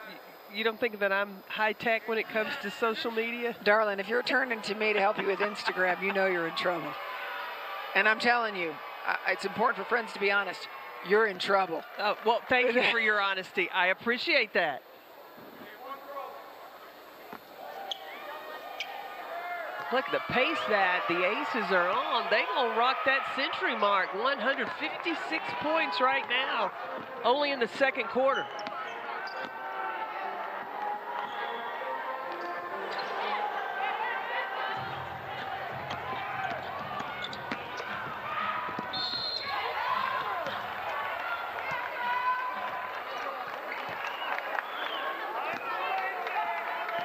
You don't think that I'm high-tech when it comes to social media? Darling, if you're turning to me to help you with Instagram, you know you're in trouble. And I'm telling you, it's important for friends to be honest. You're in trouble. Oh, well, thank you for your honesty. I appreciate that. Look at the pace that the Aces are on. They're going to rock that century mark. 156 points right now, only in the second quarter.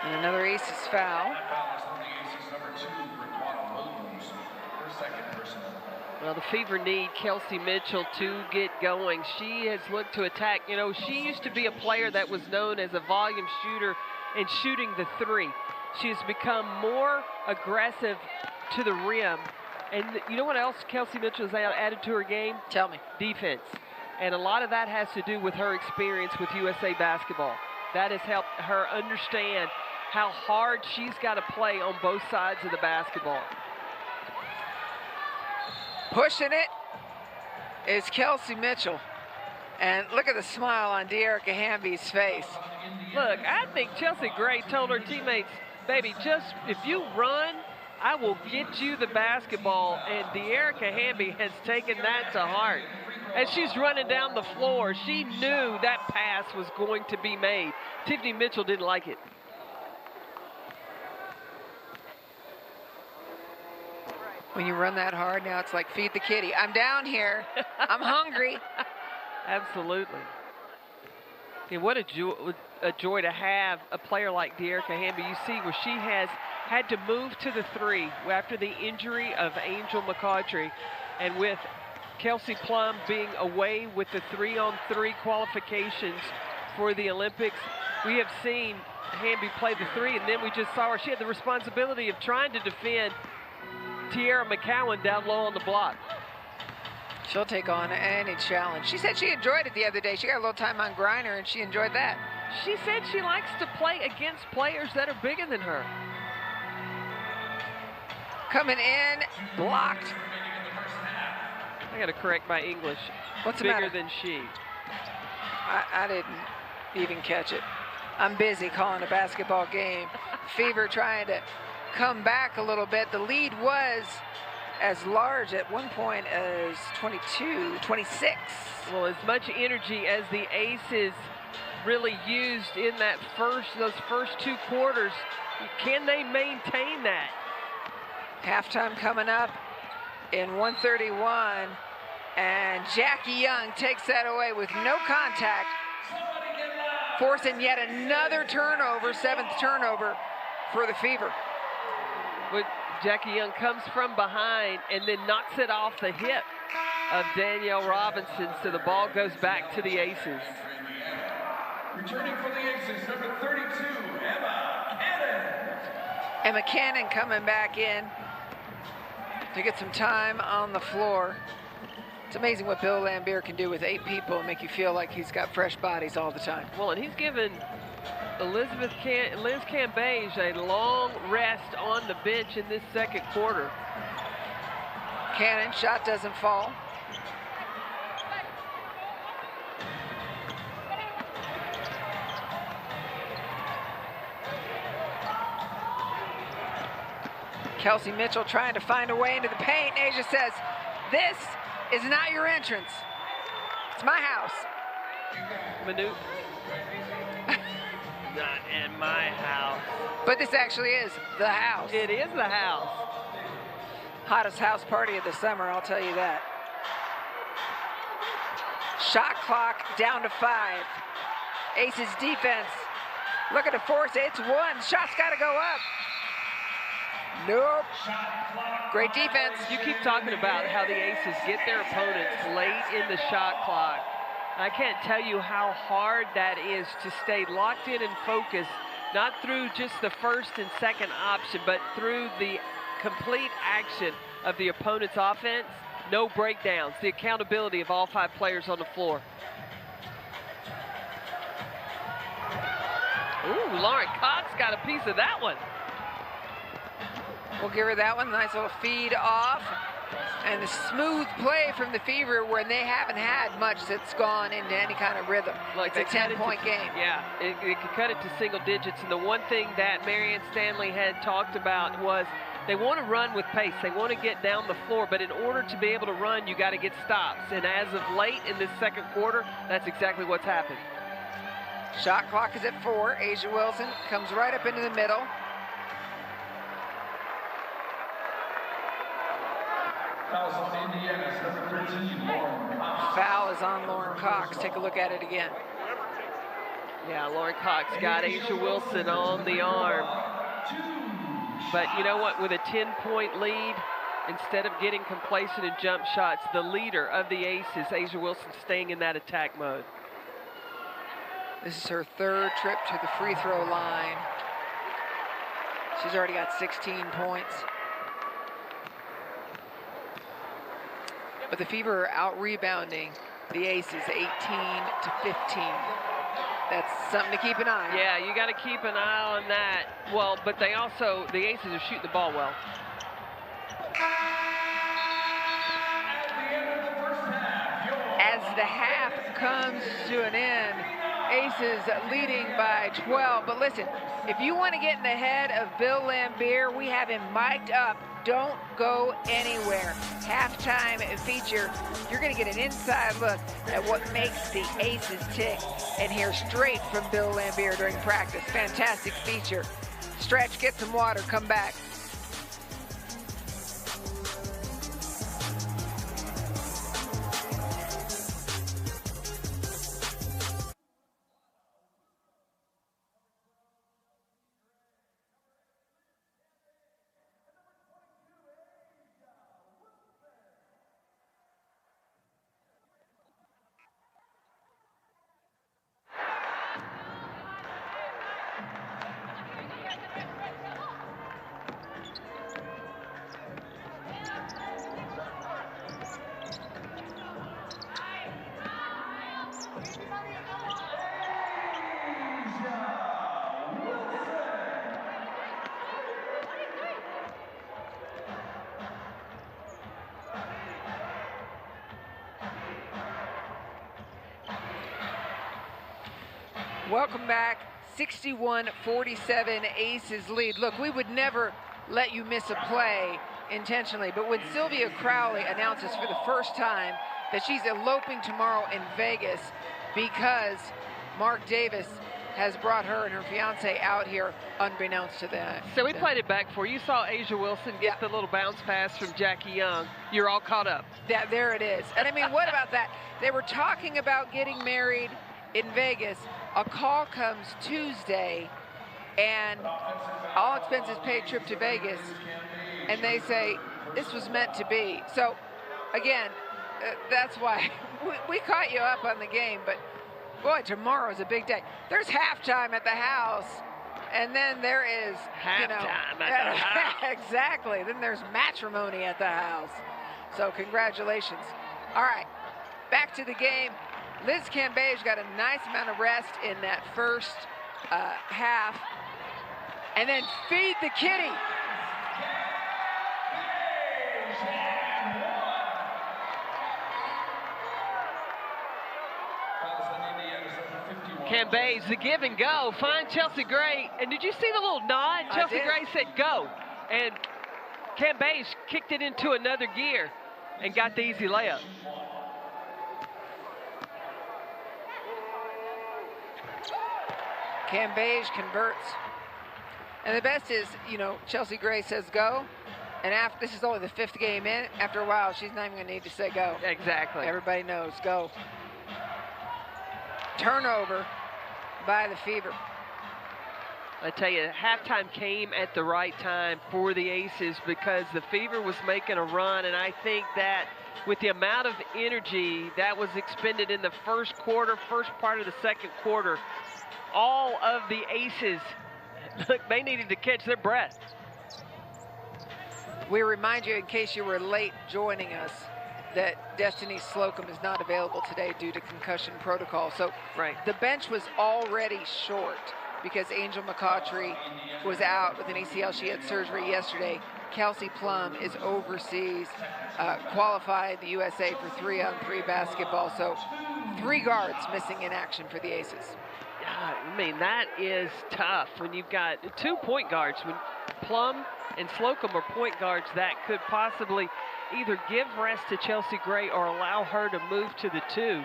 And another Aces foul. Well, the Fever need Kelsey Mitchell to get going. She has looked to attack. You know, she used to be a player that was known as a volume shooter and shooting the three. She has become more aggressive to the rim. And you know what else Kelsey Mitchell has added to her game? Tell me. Defense. And a lot of that has to do with her experience with USA Basketball. That has helped her understand how hard she's got to play on both sides of the basketball. Pushing it is Kelsey Mitchell. And look at the smile on De'Arica Hamby's face. Look, I think Chelsea Gray told her teammates, baby, just if you run, I will get you the basketball. And De'Arica Hamby has taken that to heart. As she's running down the floor, she knew that pass was going to be made. Tiffany Mitchell didn't like it. When you run that hard, now it's like feed the kitty. I'm down here. I'm hungry. Absolutely. And what a joy to have a player like De'Arica Hamby. You see where she has had to move to the three after the injury of Angel McCautry. And with Kelsey Plum being away with the 3-on-3 qualifications for the Olympics, we have seen Hamby play the three, and then we just saw her. She had the responsibility of trying to defend Tiara McCowan down low on the block. She'll take on any challenge. She said she enjoyed it the other day. She got a little time on Griner, and she enjoyed that. She said she likes to play against players that are bigger than her. Coming in, blocked. I got to correct my English. What's the bigger matter? than she? I didn't even catch it. I'm busy calling a basketball game. Fever trying to come back a little bit. The lead was as large at one point as 22, 26. Well, as much energy as the Aces really used in those first 2 quarters. Can they maintain that? Halftime coming up in 131, and Jackie Young takes that away with no contact, forcing yet another turnover, 7th turnover for the Fever. But Jackie Young comes from behind and then knocks it off the hip of Danielle Robinson, so the ball goes back to the Aces. Returning for the Aces, number 32, Emma Cannon. Emma Cannon coming back in to get some time on the floor. It's amazing what Bill Laimbeer can do with 8 people and make you feel like he's got fresh bodies all the time. Well, and he's given Liz Cambage a long rest on the bench in this 2nd quarter. Cannon, shot doesn't fall. Kelsey Mitchell trying to find a way into the paint. Asia says, this is not your entrance. It's my house. Manute. Not in my house. But this actually is the house. It is the house. Hottest house party of the summer, I'll tell you that. Shot clock down to 5. Aces defense looking to force it. It's 1. Shot's got to go up. Nope. Great defense. You keep talking about how the Aces get their opponents late in the shot clock. I can't tell you how hard that is to stay locked in and focused, not through just the first and second option, but through the complete action of the opponent's offense. No breakdowns, the accountability of all 5 players on the floor. Ooh, Lauren Cox got a piece of that one. We'll give her that one. Nice little feed off. And the smooth play from the Fever when they haven't had much that's gone into any kind of rhythm. Like it's a 10-point game. Yeah, it could cut it to single digits. And the one thing that Marianne Stanley had talked about was they want to run with pace. They want to get down the floor. But in order to be able to run, you got to get stops. And as of late in this 2nd quarter, that's exactly what's happened. Shot clock is at 4. Asia Wilson comes right up into the middle. Fouls on Indiana's number 13, Lauren Cox. Foul is on Lauren Cox. Take a look at it again. Yeah, Lauren Cox got Asia Wilson on the arm. But you know what? With a 10-point lead, instead of getting complacent in jump shots, the leader of the Aces, Asia Wilson, staying in that attack mode. This is her 3rd trip to the free throw line. She's already got 16 points. But the Fever are out-rebounding the Aces 18-15. That's something to keep an eye on. Yeah, you got to keep an eye on that. Well, but the Aces are shooting the ball well. As the half comes to an end, Aces leading by 12. But listen, if you want to get in the head of Bill Laimbeer, we have him mic'd up. Don't go anywhere. Halftime feature, you're going to get an inside look at what makes the Aces tick and hear straight from Bill Laimbeer during practice. Fantastic feature. Stretch, get some water, come back. Welcome back. 61-47 Aces lead. Look, we would never let you miss a play intentionally, but when Sylvia Crowley announces for the first time that she's eloping tomorrow in Vegas because Mark Davis has brought her and her fiance out here unbeknownst to them. So we played it back for you. You saw Asia Wilson get the little bounce pass from Jackie Young. You're all caught up. Yeah, there it is. And I mean, what about that? They were talking about getting married in Vegas. A call comes Tuesday, and all expenses paid trip to Vegas, and they say this was meant to be. So again, that's why we caught you up on the game, but boy, tomorrow's a big day. There's halftime at the house, and then there is halftime at the house. Exactly. Then there's matrimony at the house. So congratulations. All right, back to the game. Liz Cambage got a nice amount of rest in that first half, and then feed the kitty. Cambage, the give and go, find Chelsea Gray. And did you see the little nod? Chelsea Gray said go. And Cambage kicked it into another gear and got the easy layup. Cambage converts. And the best is, you know, Chelsea Gray says go. And after this is only the 5th game in, after a while, she's not even going to need to say go. Exactly. Everybody knows go. Turnover by the Fever. I tell you, halftime came at the right time for the Aces because the Fever was making a run, and I think that with the amount of energy that was expended in the first quarter, first part of the second quarter, all of the Aces, look, they needed to catch their breath. We remind you, in case you were late joining us, that Destiny Slocum is not available today due to concussion protocol. So the bench was already short because Angel McCautry was out with an ACL. She had surgery yesterday. Kelsey Plum is overseas, qualified the USA for 3-on-3 basketball. So 3 guards missing in action for the Aces. I mean, that is tough when you've got 2 point guards. When Plum and Slocum are point guards, that could possibly either give rest to Chelsea Gray or allow her to move to the 2.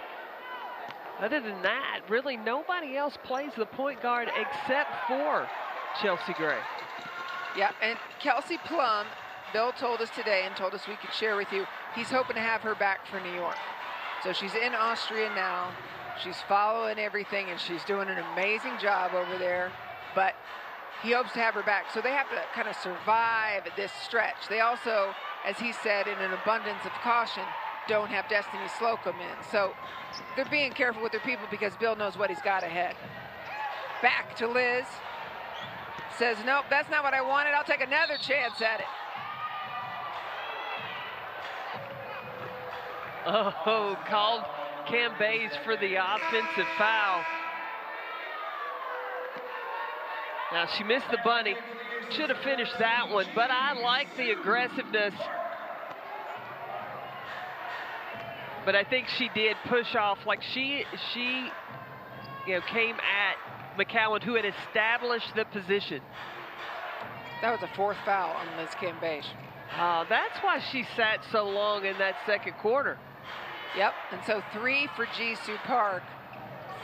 Other than that, really nobody else plays the point guard except for Chelsea Gray. Yeah, and Kelsey Plum, Bill told us today and told us we could share with you, he's hoping to have her back for New York. So she's in Austria now. She's following everything, and she's doing an amazing job over there. But he hopes to have her back. So they have to kind of survive this stretch. They also, as he said, in an abundance of caution, don't have Destiny Slocum in. So they're being careful with their people because Bill knows what he's got ahead. Back to Liz. Says, nope, that's not what I wanted. I'll take another chance at it. Oh, called Cambage for the offensive foul. Now, she missed the bunny. Should have finished that one, but I like the aggressiveness. But I think she did push off. Like she came at McCowan, who had established the position. That was a 4th foul on Liz Cambage. That's why she sat so long in that second quarter. Yep, and so 3 for Jisoo Park,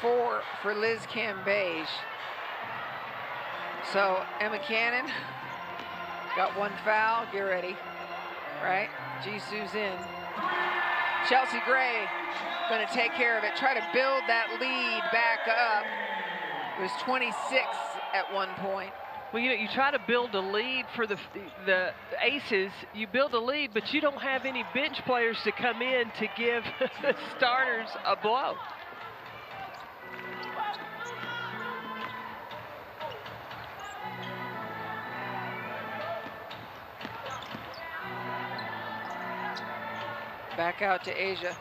4 for Liz Cambage. So Emma Cannon got 1 foul. Get ready, right? Jisoo's in. Chelsea Gray going to take care of it, try to build that lead back up. It was 26 at one point. Well, you try to build a lead for the Aces. You build a lead, but you don't have any bench players to come in to give the starters a blow. Back out to Asia.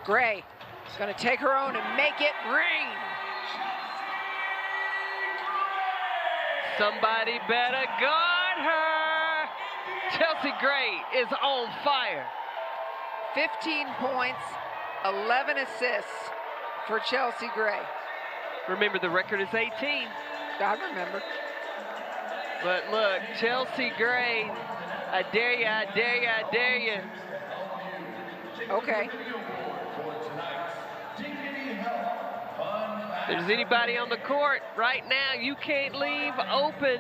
Gray is going to take her own and make it rain. Somebody better guard her. Chelsea Gray is on fire. 15 points, 11 assists for Chelsea Gray. Remember, the record is 18. I remember. But look, Chelsea Gray, I dare you, I dare you, I dare you. Okay. there's anybody on the court right now, you can't leave open.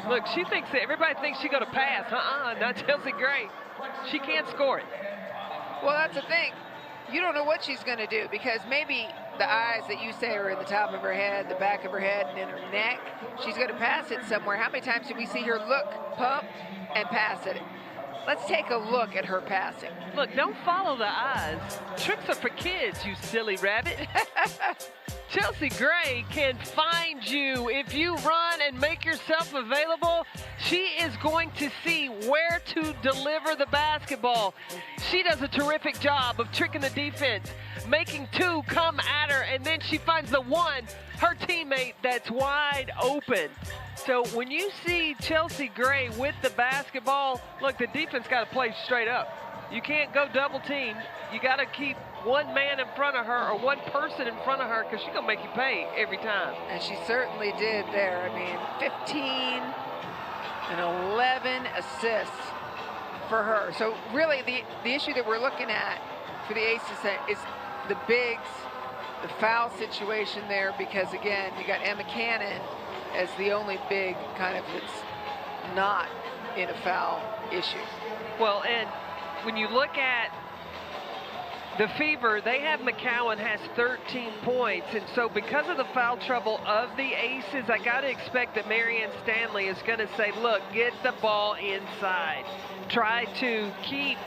Look, she thinks that everybody thinks she's going to pass. Not Chelsea Gray. She can't score it. Well, that's the thing. You don't know what she's going to do, because maybe the eyes that you say are in the top of her head, the back of her head, and in her neck, she's going to pass it somewhere. How many times did we see her look, pump, and pass it? Let's take a look at her passing. Look, don't follow the eyes. Tricks are for kids, you silly rabbit. Chelsea Gray can find you. If you run and make yourself available, she is going to see where to deliver the basketball. She does a terrific job of tricking the defense, making two come at her, and then she finds the one, her teammate, that's wide open. So when you see Chelsea Gray with the basketball, look, the defense got to play straight up. You can't go double team. You got to keep one man in front of her or one person in front of her, because she's going to make you pay every time. And she certainly did there. I mean, 15 and 11 assists for her. So really the issue that we're looking at for the Aces is the bigs, the foul situation there, because again, you got Emma Cannon as the only big kind of that's not in a foul issue. Well, and when you look at the Fever, they have McCowan has 13 points, and so because of the foul trouble of the Aces, I got to expect that Marianne Stanley is going to say, look, get the ball inside. Try to keep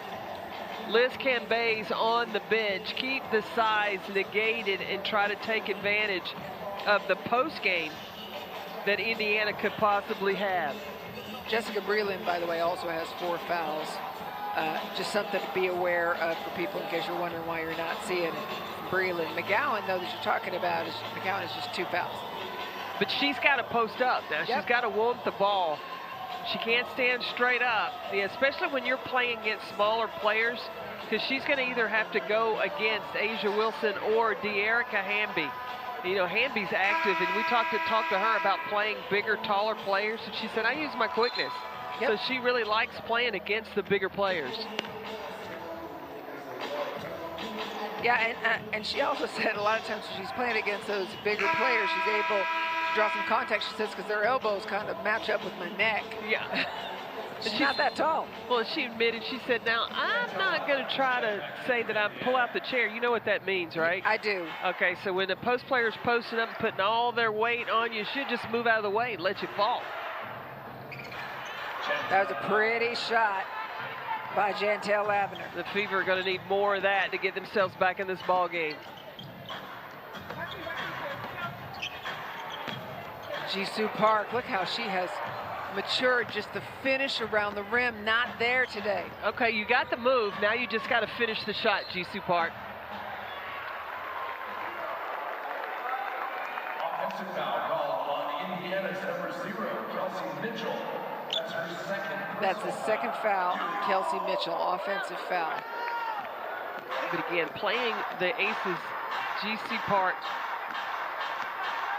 Liz Cambays on the bench, keep the size negated, and try to take advantage of the post game that Indiana could possibly have. Jessica Breland, by the way, also has 4 fouls. Just something to be aware of for people in case you're wondering why you're not seeing Breland. McGowan, though, that you're talking about, McGowan is just 2 fouls. But she's got to post up now. Yep. She's got to want the ball. She can't stand straight up, especially when you're playing against smaller players, because she's going to either have to go against Asia Wilson or De'Erica Hamby. You know, Hamby's active, and we talked to her about playing bigger, taller players, and she said, I use my quickness. Yep. So she really likes playing against the bigger players. Yeah, and she also said a lot of times when she's playing against those bigger players, she's able to draw some contact, she says, because their elbows kind of match up with my neck. Yeah. She's not that tall. Well, she admitted, she said, now, I'm not going to try to say that I pull out the chair. You know what that means, right? I do. Okay, so when the post player's posting up and putting all their weight on you, should just move out of the way and let you fall. That was a pretty shot by Jantel Lavender. The Fever are going to need more of that to get themselves back in this ball game. Jisoo Park, look how she has matured. Just the finish around the rim, not there today. Okay, you got the move. Now you just got to finish the shot, Jisoo Park. Offensive foul called on Indiana's number 0, Kelsey Mitchell. That's her second. That's the second foul on Kelsey Mitchell, offensive foul. But again, playing the Aces, Jisoo Park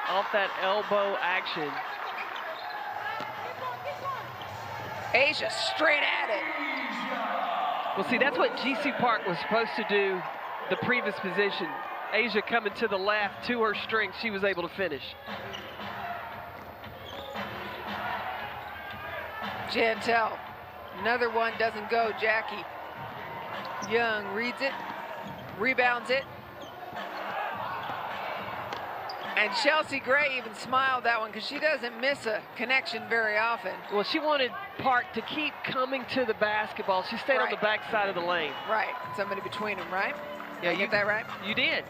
off that elbow action. Asia straight at it. Well, see, that's what Jisoo Park was supposed to do the previous position. Asia coming to the left to her strength, she was able to finish. Jantel, another one doesn't go. Jackie Young reads it, rebounds it. And Chelsea Gray even smiled that one, because she doesn't miss a connection very often. Well, she wanted Park to keep coming to the basketball. She stayed on the back side of the lane. Right, somebody between them, right? Yeah, you get that right? You did.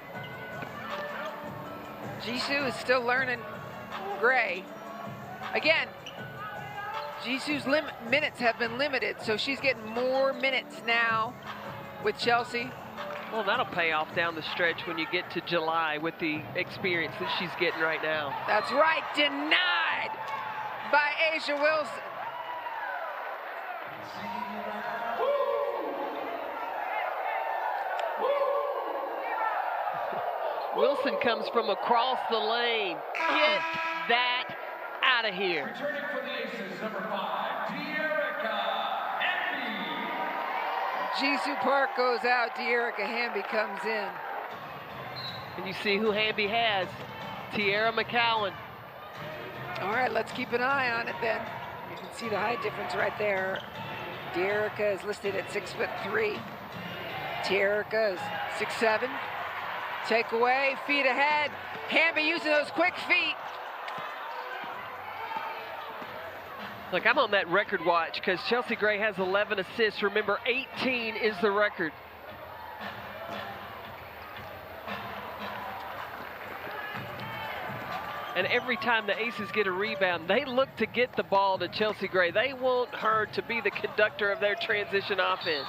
Jisoo is still learning Gray. Again, Jisoo's minutes have been limited, so she's getting more minutes now with Chelsea. Well, that'll pay off down the stretch when you get to July with the experience that she's getting right now. That's right, denied by Asia Wilson. Wilson comes from across the lane. Get that out of here. Returning for the Aces, number 5, De'Erica Hamby. Jisoo Park goes out, De'Erica Hamby comes in. And you see who Hamby has, Tiara McCowan. All right, let's keep an eye on it then. You can see the height difference right there. Dearica is listed at 6'3". Tiarica is 6'7". Take away, feet ahead. Hamby using those quick feet. Look, I'm on that record watch because Chelsea Gray has 11 assists. Remember, 18 is the record. And every time the Aces get a rebound, they look to get the ball to Chelsea Gray. They want her to be the conductor of their transition offense.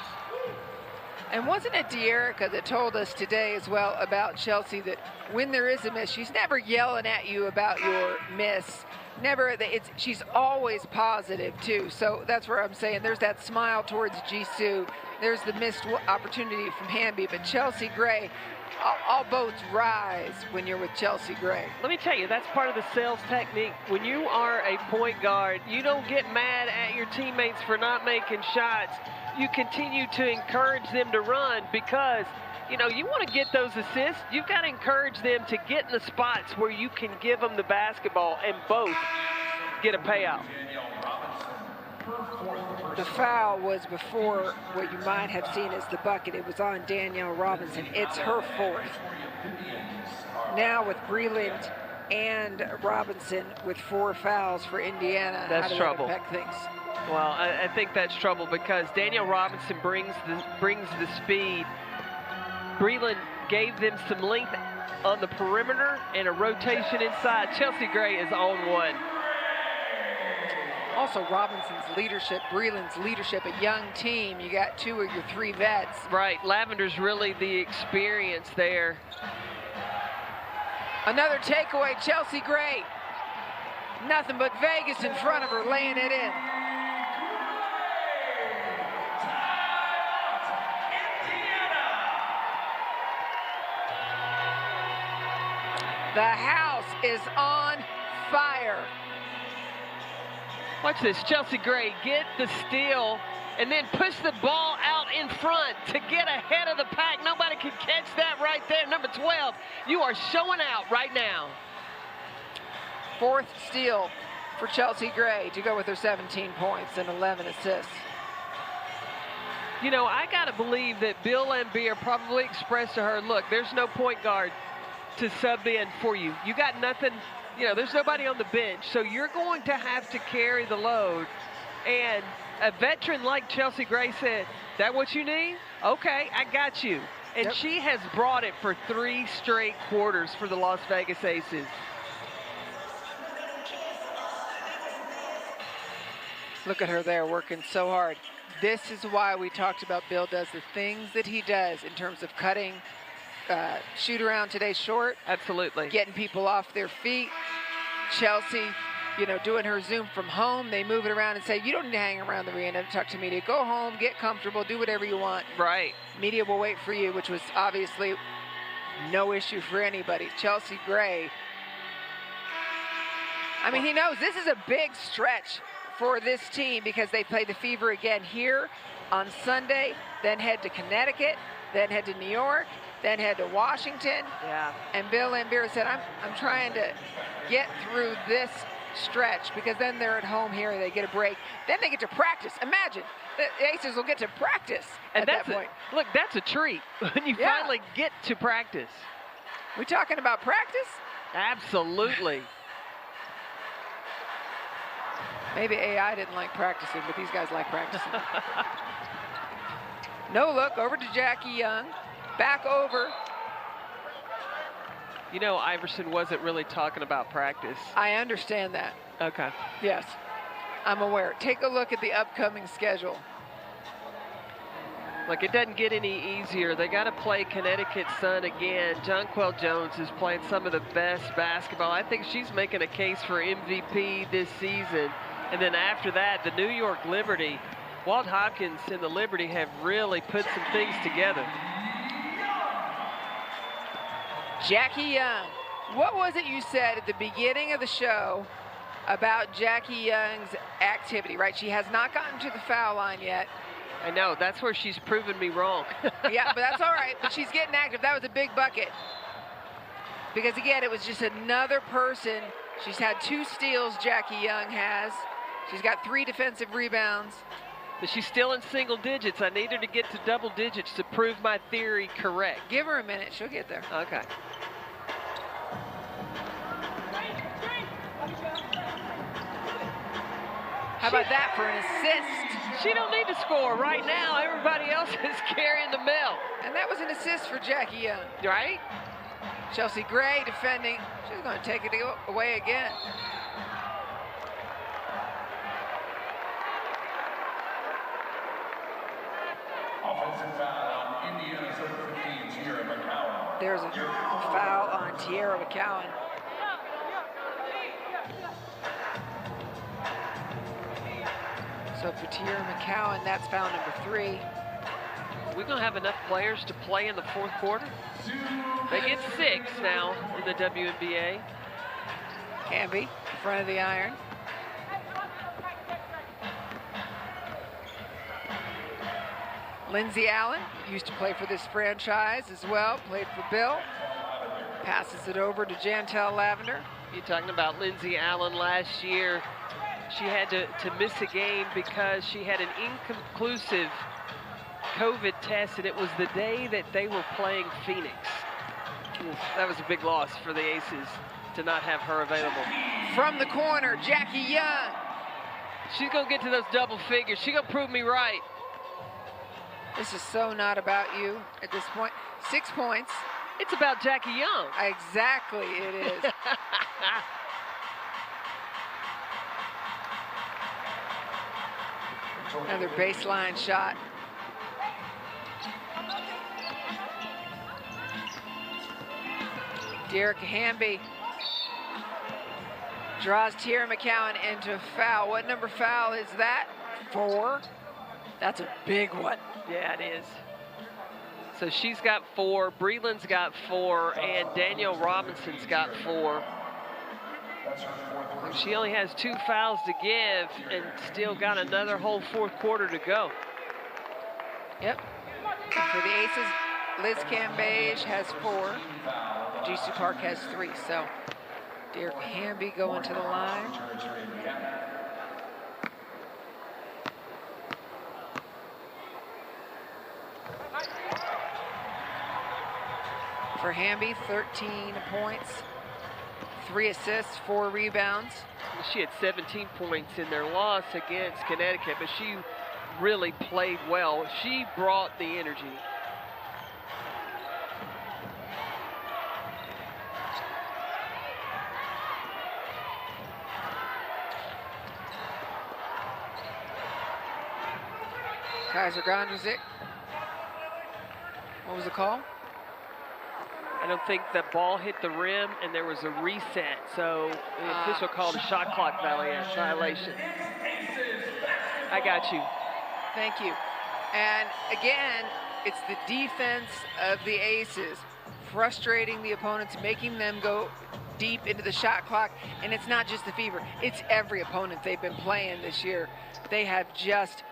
And wasn't it Dearica that told us today as well about Chelsea that when there is a miss, she's never yelling at you about your miss. Never, she's always positive too. So that's where I'm saying there's that smile towards Jisoo. There's the missed opportunity from Hamby, but Chelsea Gray, all boats rise when you're with Chelsea Gray. Let me tell you, that's part of the sales technique. When you are a point guard, you don't get mad at your teammates for not making shots. You continue to encourage them to run because, you know, you want to get those assists. You've got to encourage them to get in the spots where you can give them the basketball and both get a payout. The foul was before what you might have seen as the bucket. It was on Danielle Robinson. It's her fourth. Now with Breland and Robinson with 4 fouls for Indiana. That's trouble. How does that affect things? Well, I think that's trouble because Danielle Robinson brings the speed. Breland gave them some length on the perimeter and a rotation inside. Chelsea Gray is on one. Also, Robinson's leadership, Breland's leadership, a young team. You got 2 of your 3 vets. Right, Lavender's really the experience there. Another takeaway, Chelsea Gray. Nothing but Vegas in front of her, laying it in. The house is on fire. Watch this, Chelsea Gray get the steal and then push the ball out in front to get ahead of the pack. Nobody can catch that right there. Number 12, you are showing out right now. 4th steal for Chelsea Gray to go with her 17 points and 11 assists. You know, I got to believe that Bill Laimbeer probably expressed to her, look, there's no point guard to sub in for you. You got nothing, you know, there's nobody on the bench, so you're going to have to carry the load. And a veteran like Chelsea Gray said, that what you need? Okay, I got you. And Yep. She has brought it for 3 straight quarters for the Las Vegas Aces. Look at her there working so hard. This is why we talked about Bill does the things that he does in terms of cutting shoot around today short. Absolutely. Getting people off their feet. Chelsea, you know, doing her Zoom from home. They move it around and say, you don't need to hang around the arena to talk to media. Go home, get comfortable, do whatever you want. Right. Media will wait for you, which was obviously no issue for anybody. Chelsea Gray. I mean, he knows this is a big stretch for this team because they play the Fever again here on Sunday, then head to Connecticut, then head to New York, then head to Washington. Yeah. And Bill Laimbeer said, I'm trying to get through this stretch because then they're at home here, they get a break. Then they get to practice. Imagine, the Aces will get to practice at that point. Look, that's a treat when you finally get to practice. We talking about practice? Absolutely. Maybe AI didn't like practicing, but these guys like practicing. No look, over to Jackie Young. Back over. You know, Iverson wasn't really talking about practice. I understand that. Okay. Yes, I'm aware. Take a look at the upcoming schedule. Look, it doesn't get any easier. They got to play Connecticut Sun again. Jonquel Jones is playing some of the best basketball. I think she's making a case for MVP this season. And then after that, the New York Liberty. Walt Hopkins and the Liberty have really put some things together. Jackie Young, what was it you said at the beginning of the show about Jackie Young's activity, right? She has not gotten to the foul line yet. I know, that's where she's proven me wrong. Yeah, but that's all right. But she's getting active. That was a big bucket. Because, again, it was just another person. She's had 2 steals, Jackie Young has. She's got 3 defensive rebounds. But she's still in single digits. I need her to get to double digits to prove my theory correct. Give her a minute. She'll get there. Okay. How about that for an assist? She don't need to score right now. Everybody else is carrying the mill. And that was an assist for Jackie Young. Right? Chelsea Gray defending. She's going to take it away again. Offensive foul on Indiana's number 15, Tierra McCowan. There's a foul on Tierra McCowan. So for Tierra McCowan, that's foul number 3. We're going to have enough players to play in the 4th quarter. They get 6 now in the WNBA. Hamby, in front of the iron. Lindsay Allen used to play for this franchise as well, played for Bill. Passes it over to Jantel Lavender. You're talking about Lindsay Allen last year. She had to miss a game because she had an inconclusive COVID test, and it was the day that they were playing Phoenix. That was a big loss for the Aces to not have her available. From the corner, Jackie Young. She's going to get to those double figures. She's going to prove me right. This is so not about you at this point. 6 points. It's about Jackie Young. Exactly, it is. Another baseline shot. Derek Hamby draws Tierra McCowan into a foul. What number foul is that? 4. That's a big one. Yeah, it is. So she's got 4, Breland's got 4, and Danielle Robinson's got 4. And she only has 2 fouls to give and still got another whole 4th quarter to go. Yep. And for the Aces, Liz Cambage has 4. Jisoo Park has 3. So Derek Hamby going to the line. For Hamby, 13 points, 3 assists, 4 rebounds. She had 17 points in their loss against Connecticut, but she really played well. She brought the energy. Kaiser Gondrzik. What was the call? I don't think the ball hit the rim and there was a reset. So the official called a shot clock violation. I got you. Thank you. And again, it's the defense of the Aces, frustrating the opponents, making them go deep into the shot clock. And it's not just the Fever, it's every opponent they've been playing this year. They have just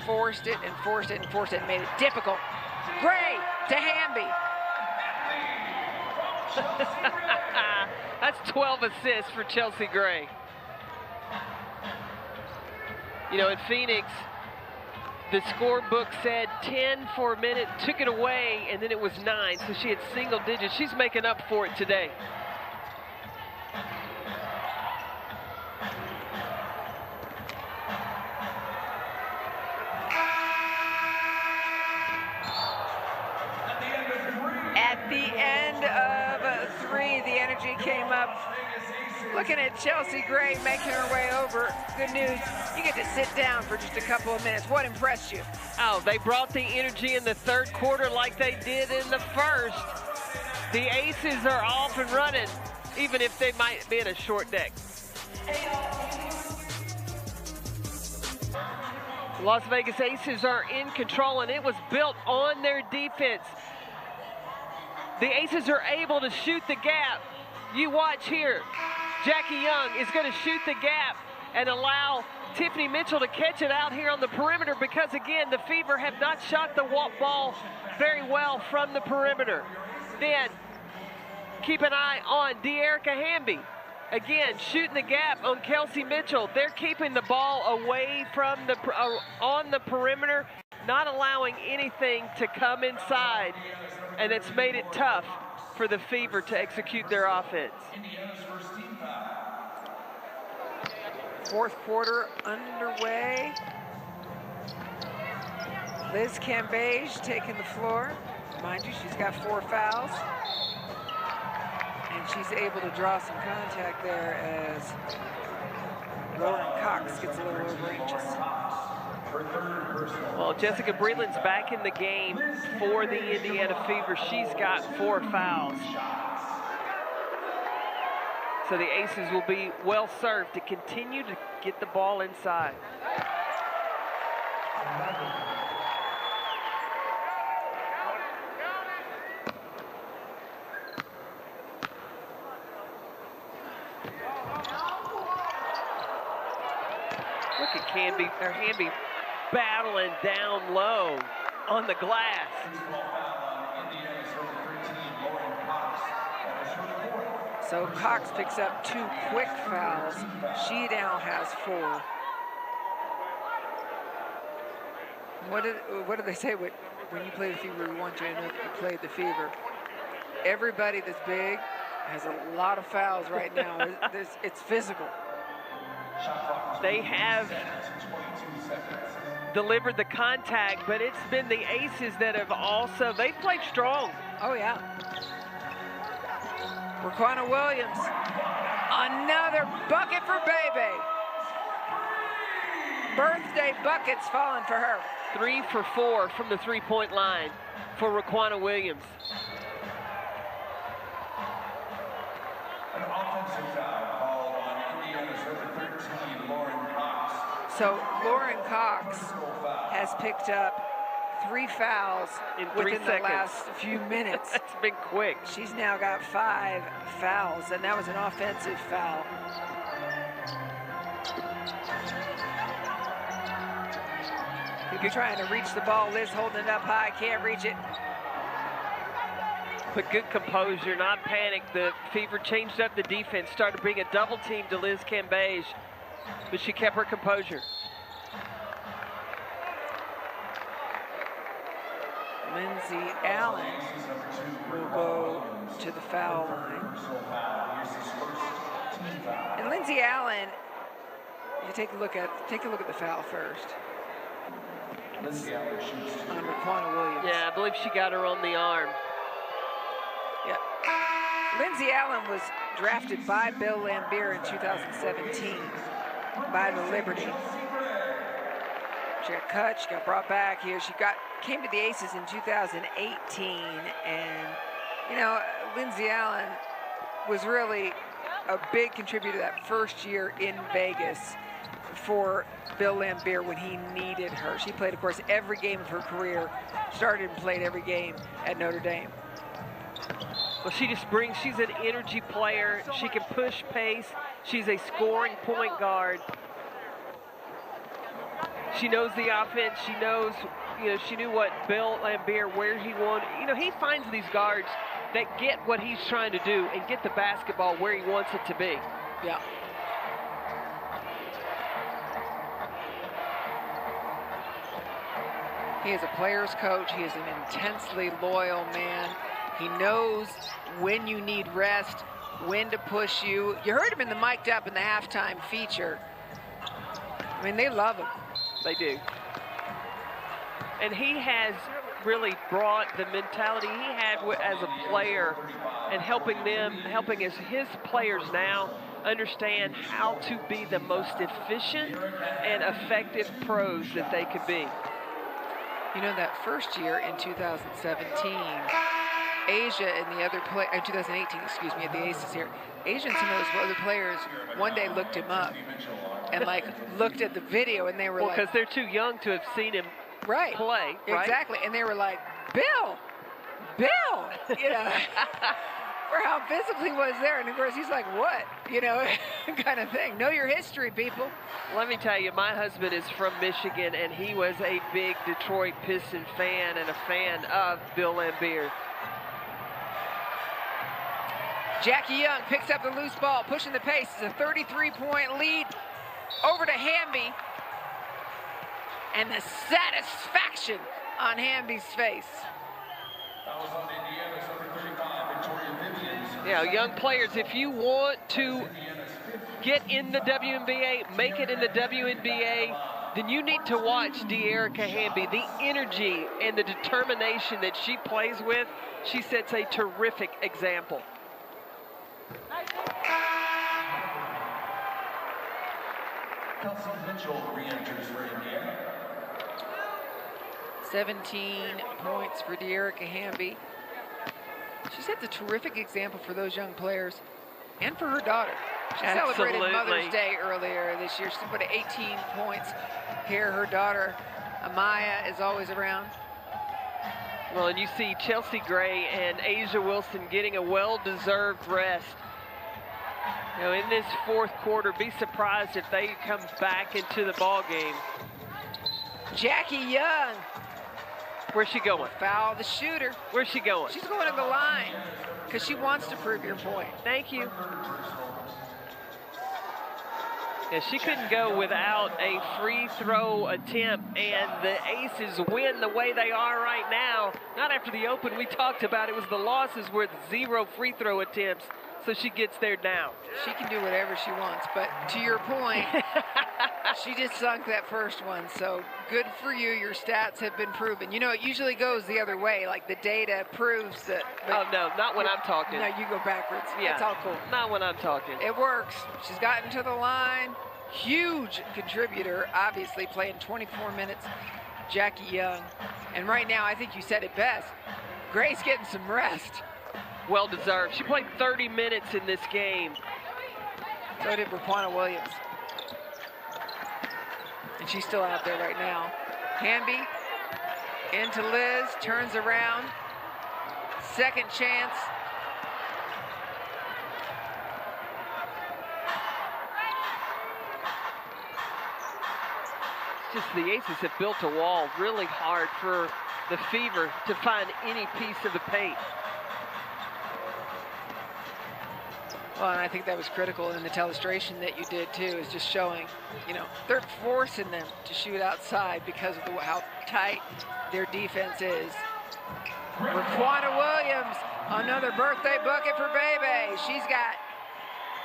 forced it and forced it and forced it and made it difficult. Gray to Hamby. That's 12 assists for Chelsea Gray. You know, in Phoenix, the scorebook said 10 for a minute, took it away, and then it was 9, so she had single digits. She's making up for it today. At the end of 3, the energy came up. Looking at Chelsea Gray making her way over. Good news, you get to sit down for just a couple of minutes. What impressed you? Oh, they brought the energy in the 3rd quarter like they did in the 1st. The Aces are off and running, even if they might be in a short deck. Las Vegas Aces are in control, and it was built on their defense. The Aces are able to shoot the gap. You watch here. Jackie Young is going to shoot the gap and allow Tiffany Mitchell to catch it out here on the perimeter because, again, the Fever have not shot the ball very well from the perimeter. Then keep an eye on De'Erica Hamby. Again, shooting the gap on Kelsey Mitchell. They're keeping the ball away from on the perimeter, not allowing anything to come inside, and it's made it tough for the Fever to execute their offense. Fourth quarter underway. Liz Cambage taking the floor. Mind you, she's got 4 fouls. And she's able to draw some contact there as Lauren Cox gets a little over anxious. Well, Jessica Breland's back in the game for the Indiana Fever. She's got 4 fouls. So the Aces will be well served to continue to get the ball inside. Look at Hamby battling down low on the glass. So Cox picks up 2 quick fouls. She now has 4. What do they say when you play the Fever? We want you to know that you played the Fever. Everybody that's big has a lot of fouls right now. It's physical. They have delivered the contact, but it's been the Aces that have also, they've played strong. Oh, yeah. Raquana Williams, another bucket for Bebe. Birthday buckets falling for her. 3 for 4 from the three-point line for Raquana Williams. An offensive foul called on Indiana's number 13, Lauren Cox. So Lauren Cox has picked up 3 fouls within the last few minutes. That's been quick. She's now got 5 fouls, and that was an offensive foul. People trying to reach the ball. Liz holding it up high, can't reach it. But good composure, not panic. The Fever changed up the defense, started bringing a double team to Liz Cambage, but she kept her composure. Lindsay Allen will go to the foul line. And Lindsay Allen, you take a look at the foul first. Lindsay Allen shoots on Raquana Williams. Yeah, I believe she got her on the arm. Yeah. Lindsay Allen was drafted by Bill Lambier in 2017 by the Liberty. She got cut, she got brought back here. She came to the Aces in 2018, and you know, Lindsay Allen was really a big contributor that first year in Vegas for Bill Lambier when he needed her. She played, of course, every game of her career, started and played every game at Notre Dame. Well, she's an energy player. She can push pace. She's a scoring point guard. She knows the offense. She knows, she knew what Bill Lambier, where he wanted. He finds these guards that get what he's trying to do and get the basketball where he wants it to be. Yeah. He is a player's coach. He is an intensely loyal man. He knows when you need rest, when to push you. You heard him in the mic'd up in the halftime feature. I mean, they love him. They do. And he has really brought the mentality he had as a player and helping his players now understand how to be the most efficient and effective pros that they could be. That first year in 2017, Asia and the other in 2018, excuse me, at the Aces here, Asia and some of those other players one day looked him up and looked at the video, and they were because they're too young to have seen him play, right? Exactly, and they were like, Bill, for how physical he was there, and of course he's like, what, kind of thing. Know your history, people. Let me tell you, my husband is from Michigan, and he was a big Detroit Piston fan and a fan of Bill Lambier. Jackie Young picks up the loose ball, pushing the pace. It's a 33-point lead over to Hamby. And the satisfaction on Hamby's face. That was on Indiana's number 35, Victoria Vivians. Yeah, young players, if you want to get in the WNBA, make it in the WNBA, then you need to watch De'Erica Hamby. The energy and the determination that she plays with, she sets a terrific example. Kelsey Mitchell re-enters for Indiana. 17 points for De'Erica Hamby. She sets a terrific example for those young players and for her daughter. She celebrated Mother's Day earlier this year. She put 18 points here. Her daughter, Amaya, is always around. Well, and you see Chelsea Gray and Asia Wilson getting a well-deserved rest. You know, in this fourth quarter, be surprised if they come back into the ball game. Jackie Young. Where's she going? Foul the shooter. Where's she going? She's going to the line because she wants to prove your point. Thank you. Yeah, she couldn't go without a free throw attempt, and the Aces win the way they are right now. Not after the Open we talked about. It was the losses with 0 free throw attempts, so she gets there now. She can do whatever she wants, but to your point, she just sunk that first one, so good for you. Your stats have been proven. You know, it usually goes the other way, like the data proves that. Oh, no, not when I'm talking. No, you go backwards. Yeah, it's all cool. Not when I'm talking. It works. She's gotten to the line. Huge contributor, obviously, playing 24 minutes. Jackie Young. And right now, I think you said it best. Gray's getting some rest. Well deserved. She played 30 minutes in this game. So did Raquana Williams. And she's still out there right now. Hamby into Liz, turns around. Second chance. It's just the Aces have built a wall really hard for the Fever to find any piece of the paint. Well, and I think that was critical in the telestration that you did too, is just showing, you know, they're forcing them to shoot outside because of how tight their defense is. Raquana Williams, another birthday bucket for Bebe. She's got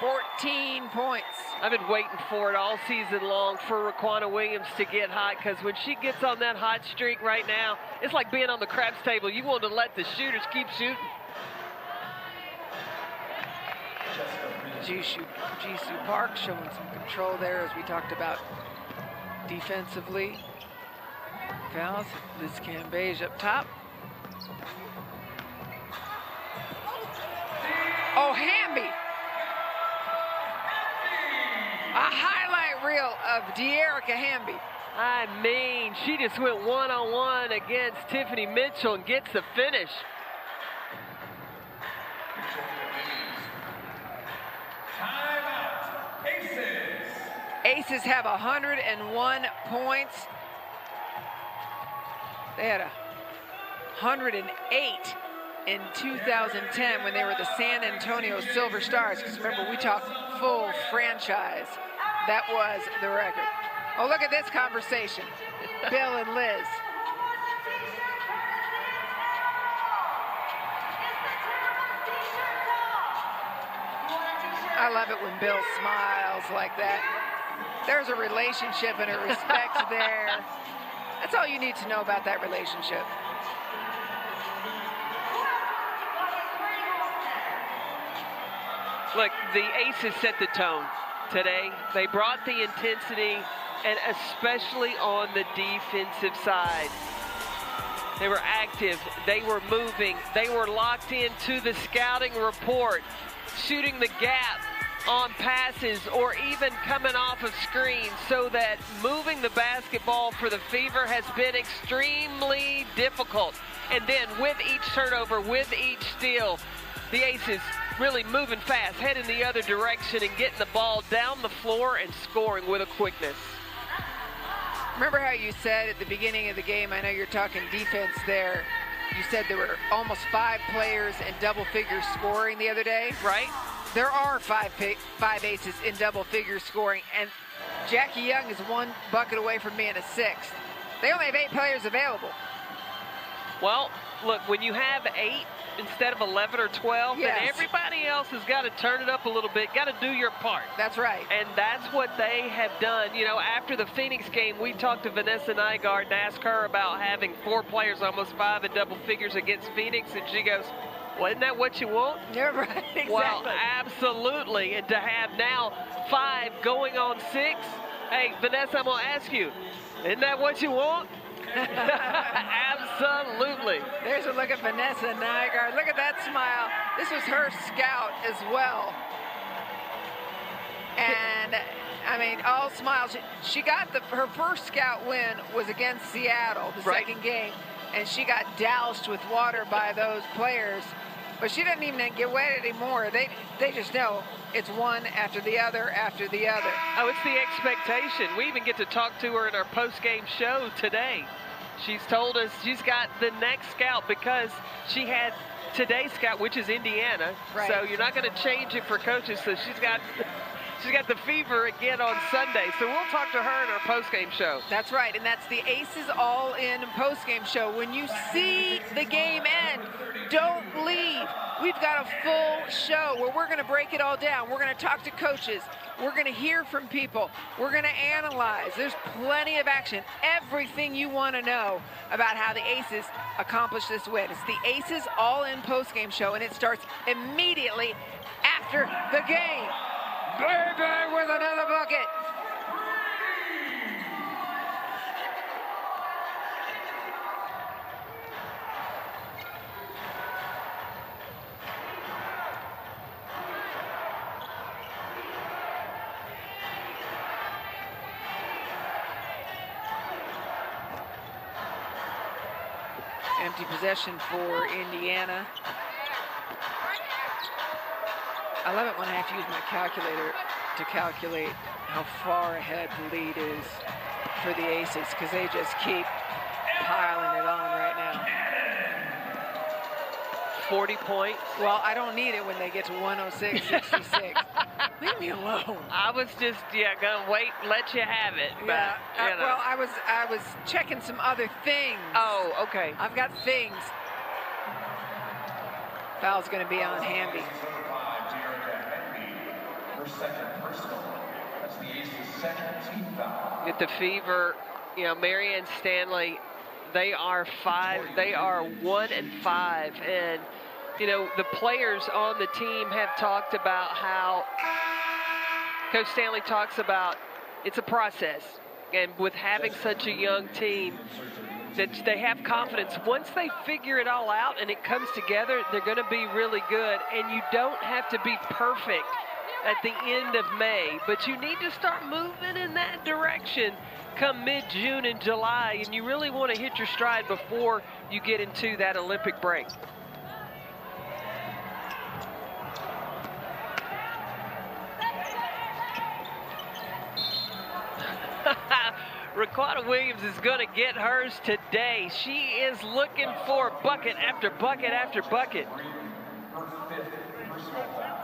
14 points. I've been waiting for it all season long for Raquana Williams to get hot, because when she gets on that hot streak right now, it's like being on the craps table. You want to let the shooters keep shooting. Jisoo Park showing some control there, as we talked about defensively. Fouls. Liz Cambage up top. Oh, Hamby. A highlight reel of De'Erica Hamby. I mean, she just went one-on-one against Tiffany Mitchell and gets the finish. Aces have 101 points. They had 108 in 2010 when they were the San Antonio Silver Stars. Because remember, we talked full franchise. That was the record. Oh, look at this conversation. Bill and Liz. I love it when Bill smiles like that. There's a relationship and a respect there. That's all you need to know about that relationship. Look, the Aces set the tone today. They brought the intensity, and especially on the defensive side. They were active, they were moving, they were locked into the scouting report, shooting the gap on passes or even coming off of screens, so that moving the basketball for the Fever has been extremely difficult. And then with each turnover, with each steal, the Aces really moving fast, heading the other direction and getting the ball down the floor and scoring with a quickness. Remember how you said at the beginning of the game, I know you're talking defense there, you said there were almost 5 players in double figure scoring the other day. Right. There are 5 aces in double figure scoring, and Jackie Young is 1 bucket away from being a 6th. They only have 8 players available. Well, look, when you have 8 instead of 11 or 12, Yes. then everybody else has got to turn it up a little bit, got to do your part. That's right. And that's what they have done. You know, after the Phoenix game, we talked to Vanessa Nygaard and asked her about having 4 players, almost 5 in double figures against Phoenix, and she goes, well, isn't that what you want? Yeah, right, exactly. Well, absolutely. And to have now 5 going on 6, hey, Vanessa, I'm going to ask you, isn't that what you want? Absolutely. There's a look at Vanessa Nygaard. Look at that smile. This was her scout as well. And, I mean, all smiles. She got her first scout win was against Seattle, the second game, and she got doused with water by those players. But she doesn't even get wet anymore. They just know it's one after the other after the other. Oh, it's the expectation. We even get to talk to her in our post-game show today. She's told us she's got the next scout because she had today's scout, which is Indiana. Right. So you're not going to change it for coaches. So she's got the fever again on Sunday. So we'll talk to her in our post-game show. That's right, and that's the Aces All In post-game show. When you see the game end, don't leave. We've got a full show where we're going to break it all down. We're going to talk to coaches. We're going to hear from people. We're going to analyze. There's plenty of action. Everything you want to know about how the Aces accomplished this win. It's the Aces All In post-game show, and it starts immediately after the game. Baby with another bucket. Empty possession for Indiana. I love it when I have to use my calculator to calculate how far ahead the lead is for the Aces, because they just keep piling it on right now. 40 points. Well, I don't need it when they get to 106-66. Leave me alone. I was just, gonna wait, let you have it. But, Yeah. you know. Well, I was checking some other things. Oh, okay. I've got things. Foul's going to be on Hamby. Her second personal. That's the Aces' second team foul. Get the fever, Marianne Stanley, they are 1 and 5, and the players on the team have talked about how Coach Stanley talks about it's a process, and with having such a young team, that they have confidence. Once they figure it all out and it comes together, they're going to be really good, and you don't have to be perfect at the end of May, but you need to start moving in that direction come mid-June and July, and you really want to hit your stride before you get into that Olympic break. Raquana Williams is going to get hers today. She is looking for bucket after bucket after bucket. Her fifth personal foul.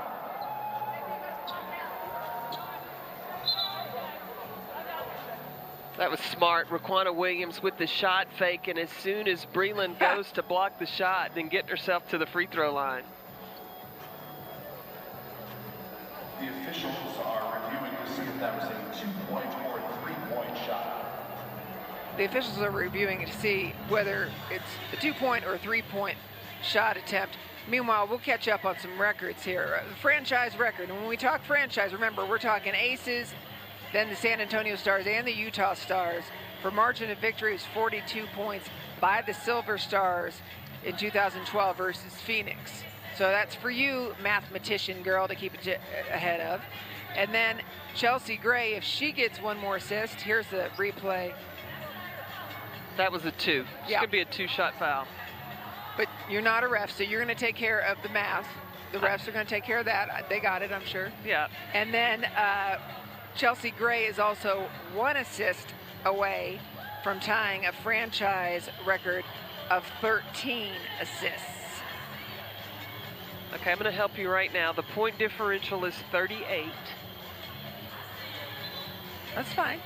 That was smart. Raquana Williams with the shot fake, and as soon as Breland goes to block the shot, then getting herself to the free throw line. The officials are reviewing to see if that was a 2-point or 3-point shot. The officials are reviewing to see whether it's a 2-point or a 3-point shot attempt. Meanwhile, we'll catch up on some records here. The franchise record, and when we talk franchise, remember, we're talking Aces, then the San Antonio Stars and the Utah Stars. For margin of victory is 42 points by the Silver Stars in 2012 versus Phoenix. So that's for you, mathematician girl, to keep it ahead of. And then Chelsea Gray, if she gets one more assist, here's the replay. That was a 2. It's going to be a 2-shot foul. But you're not a ref, so you're going to take care of the math. The refs are going to take care of that. They got it, I'm sure. Yeah. And then Chelsea Gray is also 1 assist away from tying a franchise record of 13 assists. Okay, I'm going to help you right now. The point differential is 38. That's fine.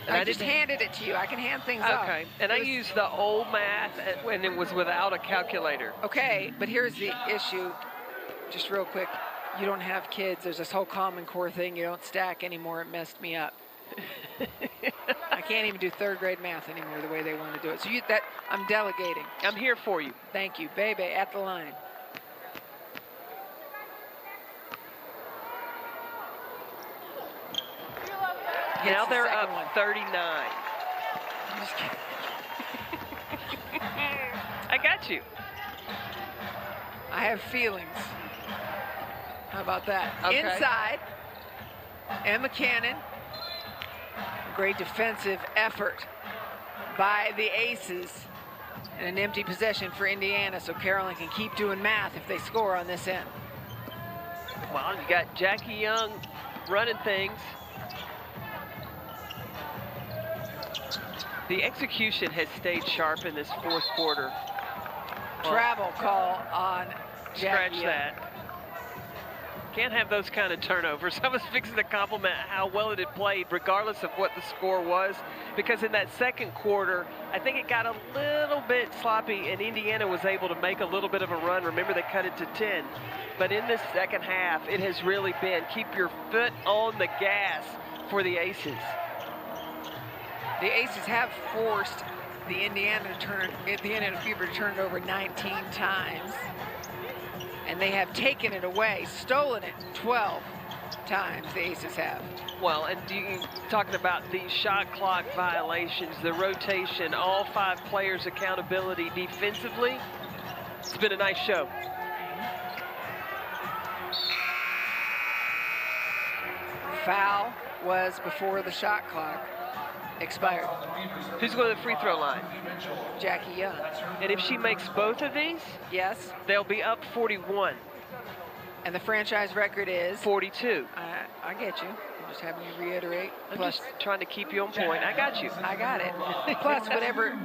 And I just handed it to you. I can hand things off. Okay, and I used the old math when it was without a calculator. Okay, but here's the issue. Just real quick, you don't have kids. There's this whole Common Core thing. You don't stack anymore. It messed me up. I can't even do third grade math anymore the way they want to do it. So I'm delegating. I'm here for you. Thank you. Bebe at the line. Now they're up one. 39. I'm just kidding. I got you. I have feelings. How about that? Okay. Inside, Emma Cannon. Great defensive effort by the Aces. And an empty possession for Indiana, so Carolyn can keep doing math if they score on this end. Well, you got Jackie Young running things. The execution has stayed sharp in this fourth quarter. Travel call on Jackie. Scratch that. Can't have those kind of turnovers. I was fixing to compliment how well it had played, regardless of what the score was, because in that second quarter, I think it got a little bit sloppy, and Indiana was able to make a little bit of a run. Remember, they cut it to 10. But in this second half, it has really been keep your foot on the gas for the Aces. The Aces have forced the Indiana Fever to turn it over 19 times. And they have taken it away, stolen it 12 times, the Aces have. Well, and talking about the shot clock violations, the rotation, all 5 players' accountability defensively, it's been a nice show. Foul was before the shot clock expired. Who's going to the free throw line? Jackie Young. And if she makes both of these, yes, they'll be up 41. And the franchise record is? 42. I get you. I'm just having you reiterate. I'm just trying to keep you on point. I got you. I got it. Plus, whenever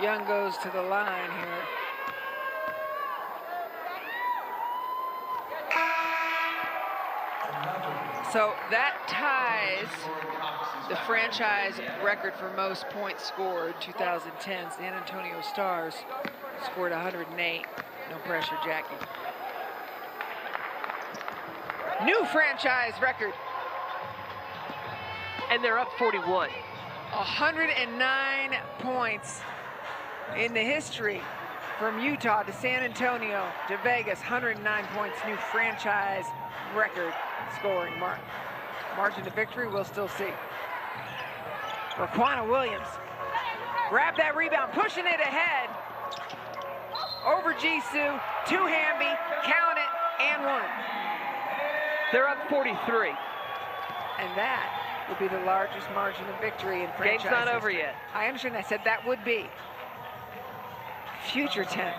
Young goes to the line here. So that ties the franchise record for most points scored. 2010, San Antonio Stars scored 108. No pressure, Jackie. New franchise record. And they're up 41. 109 points in the history from Utah to San Antonio to Vegas. 109 points, new franchise record scoring margin of victory, we'll still see. Raquana Williams, grab that rebound, pushing it ahead. Over Jisoo, to Hamby, count it, and 1. They're up 43. And that would be the largest margin of victory in franchise Game's not history. over yet. I understand, I said that would be. Future 10.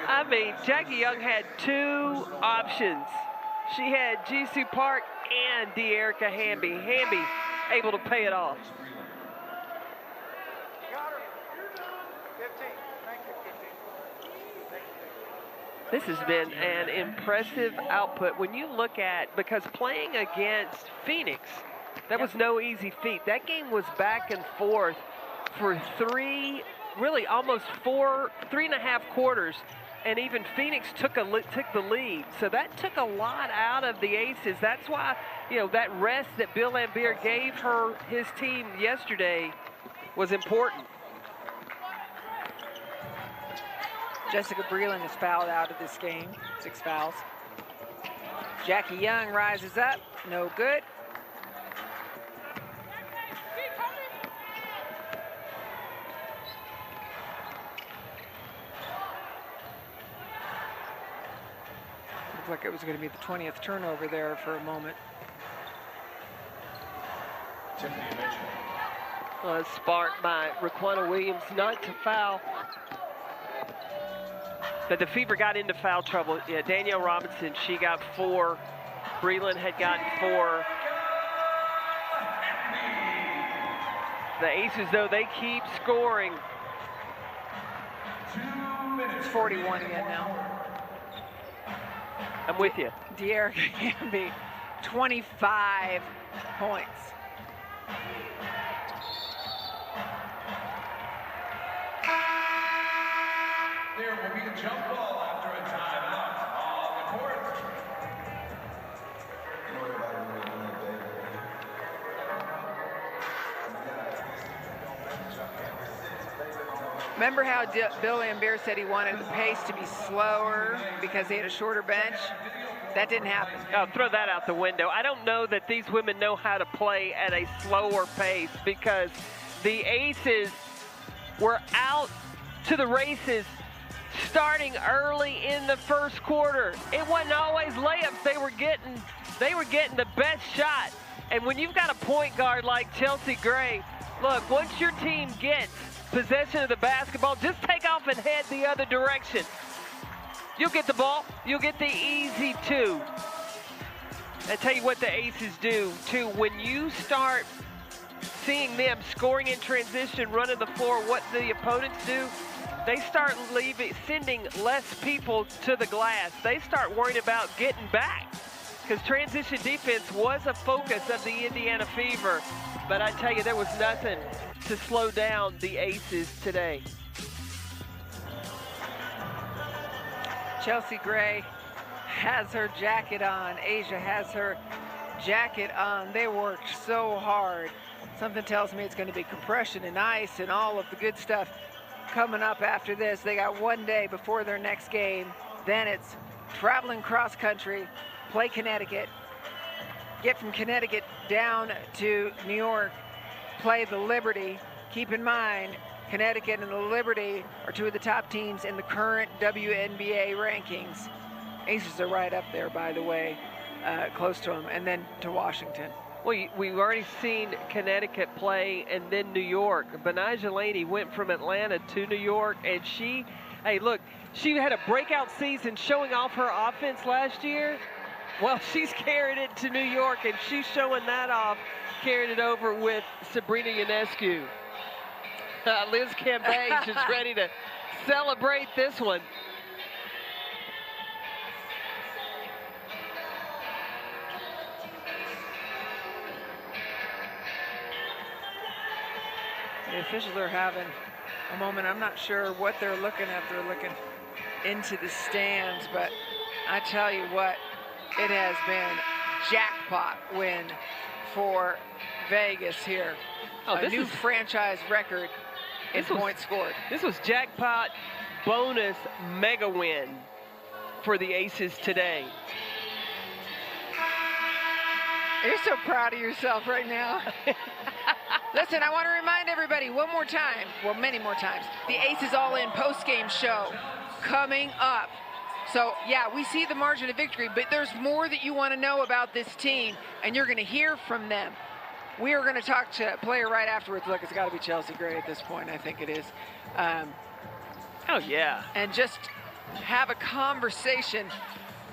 I mean, Jackie Young had 2 options. She had Jisoo Park and De'Erica Hamby. Hamby able to pay it off. This has been an impressive output when you look at, because playing against Phoenix, that was no easy feat. That game was back and forth for 3, really almost 3.5 quarters. And even Phoenix took the lead. So that took a lot out of the Aces. That's why, that rest that Bill Laimbeer gave his team yesterday was important. Jessica Breland is fouled out of this game. 6 fouls. Jackie Young rises up. No good. Looked like it was going to be the 20th turnover there for a moment. Sparked by Raquana Williams not to foul. But the Fever got into foul trouble. Yeah, Danielle Robinson, she got 4. Breland had gotten 4. The Aces, though, they keep scoring. 2 minutes. It's 41 again now. I'm with you. De'Erica Gamby, 25 points. There will be a jump ball after a timeout on the court. Remember how Bill Lambier said he wanted the pace to be slower because he had a shorter bench? That didn't happen. Oh, throw that out the window. I don't know that these women know how to play at a slower pace because the Aces were out to the races starting early in the first quarter. It wasn't always layups. They were getting the best shot. And when you've got a point guard like Chelsea Gray, look, once your team gets possession of the basketball, just take off and head the other direction. You'll get the ball. You'll get the easy two. I tell you what the Aces do, too. When you start seeing them scoring in transition, running the floor, what the opponents do, they start sending less people to the glass. They start worrying about getting back because transition defense was a focus of the Indiana Fever. But I tell you, there was nothing to slow down the Aces today. Chelsea Gray has her jacket on. Asia has her jacket on. They worked so hard. Something tells me it's going to be compression and ice and all of the good stuff coming up after this. They got one day before their next game. Then it's traveling cross country, play Connecticut, get from Connecticut down to New York, play the Liberty. Keep in mind, Connecticut and the Liberty are two of the top teams in the current WNBA rankings. Aces are right up there, by the way, close to them, and then to Washington. Well, we've already seen Connecticut play and then New York. Benijah Laney went from Atlanta to New York, and she had a breakout season showing off her offense last year. Well, she's carried it to New York, and she's showing that off, carried it over with Sabrina Ionescu. Liz Cambage is ready to celebrate this one. The officials are having a moment. I'm not sure what they're looking at. They're looking into the stands, but I tell you what, it has been jackpot win for Vegas here. Oh, a new franchise record in points scored. This was jackpot bonus mega win for the Aces today. You're so proud of yourself right now. Listen, I want to remind everybody one more time, well, many more times, the Aces All In post-game show coming up. So, yeah, we see the margin of victory, but there's more that you want to know about this team, and you're going to hear from them. We are going to talk to a player right afterwards. Look, it's got to be Chelsea Gray at this point. I think it is. Oh, yeah. And just have a conversation,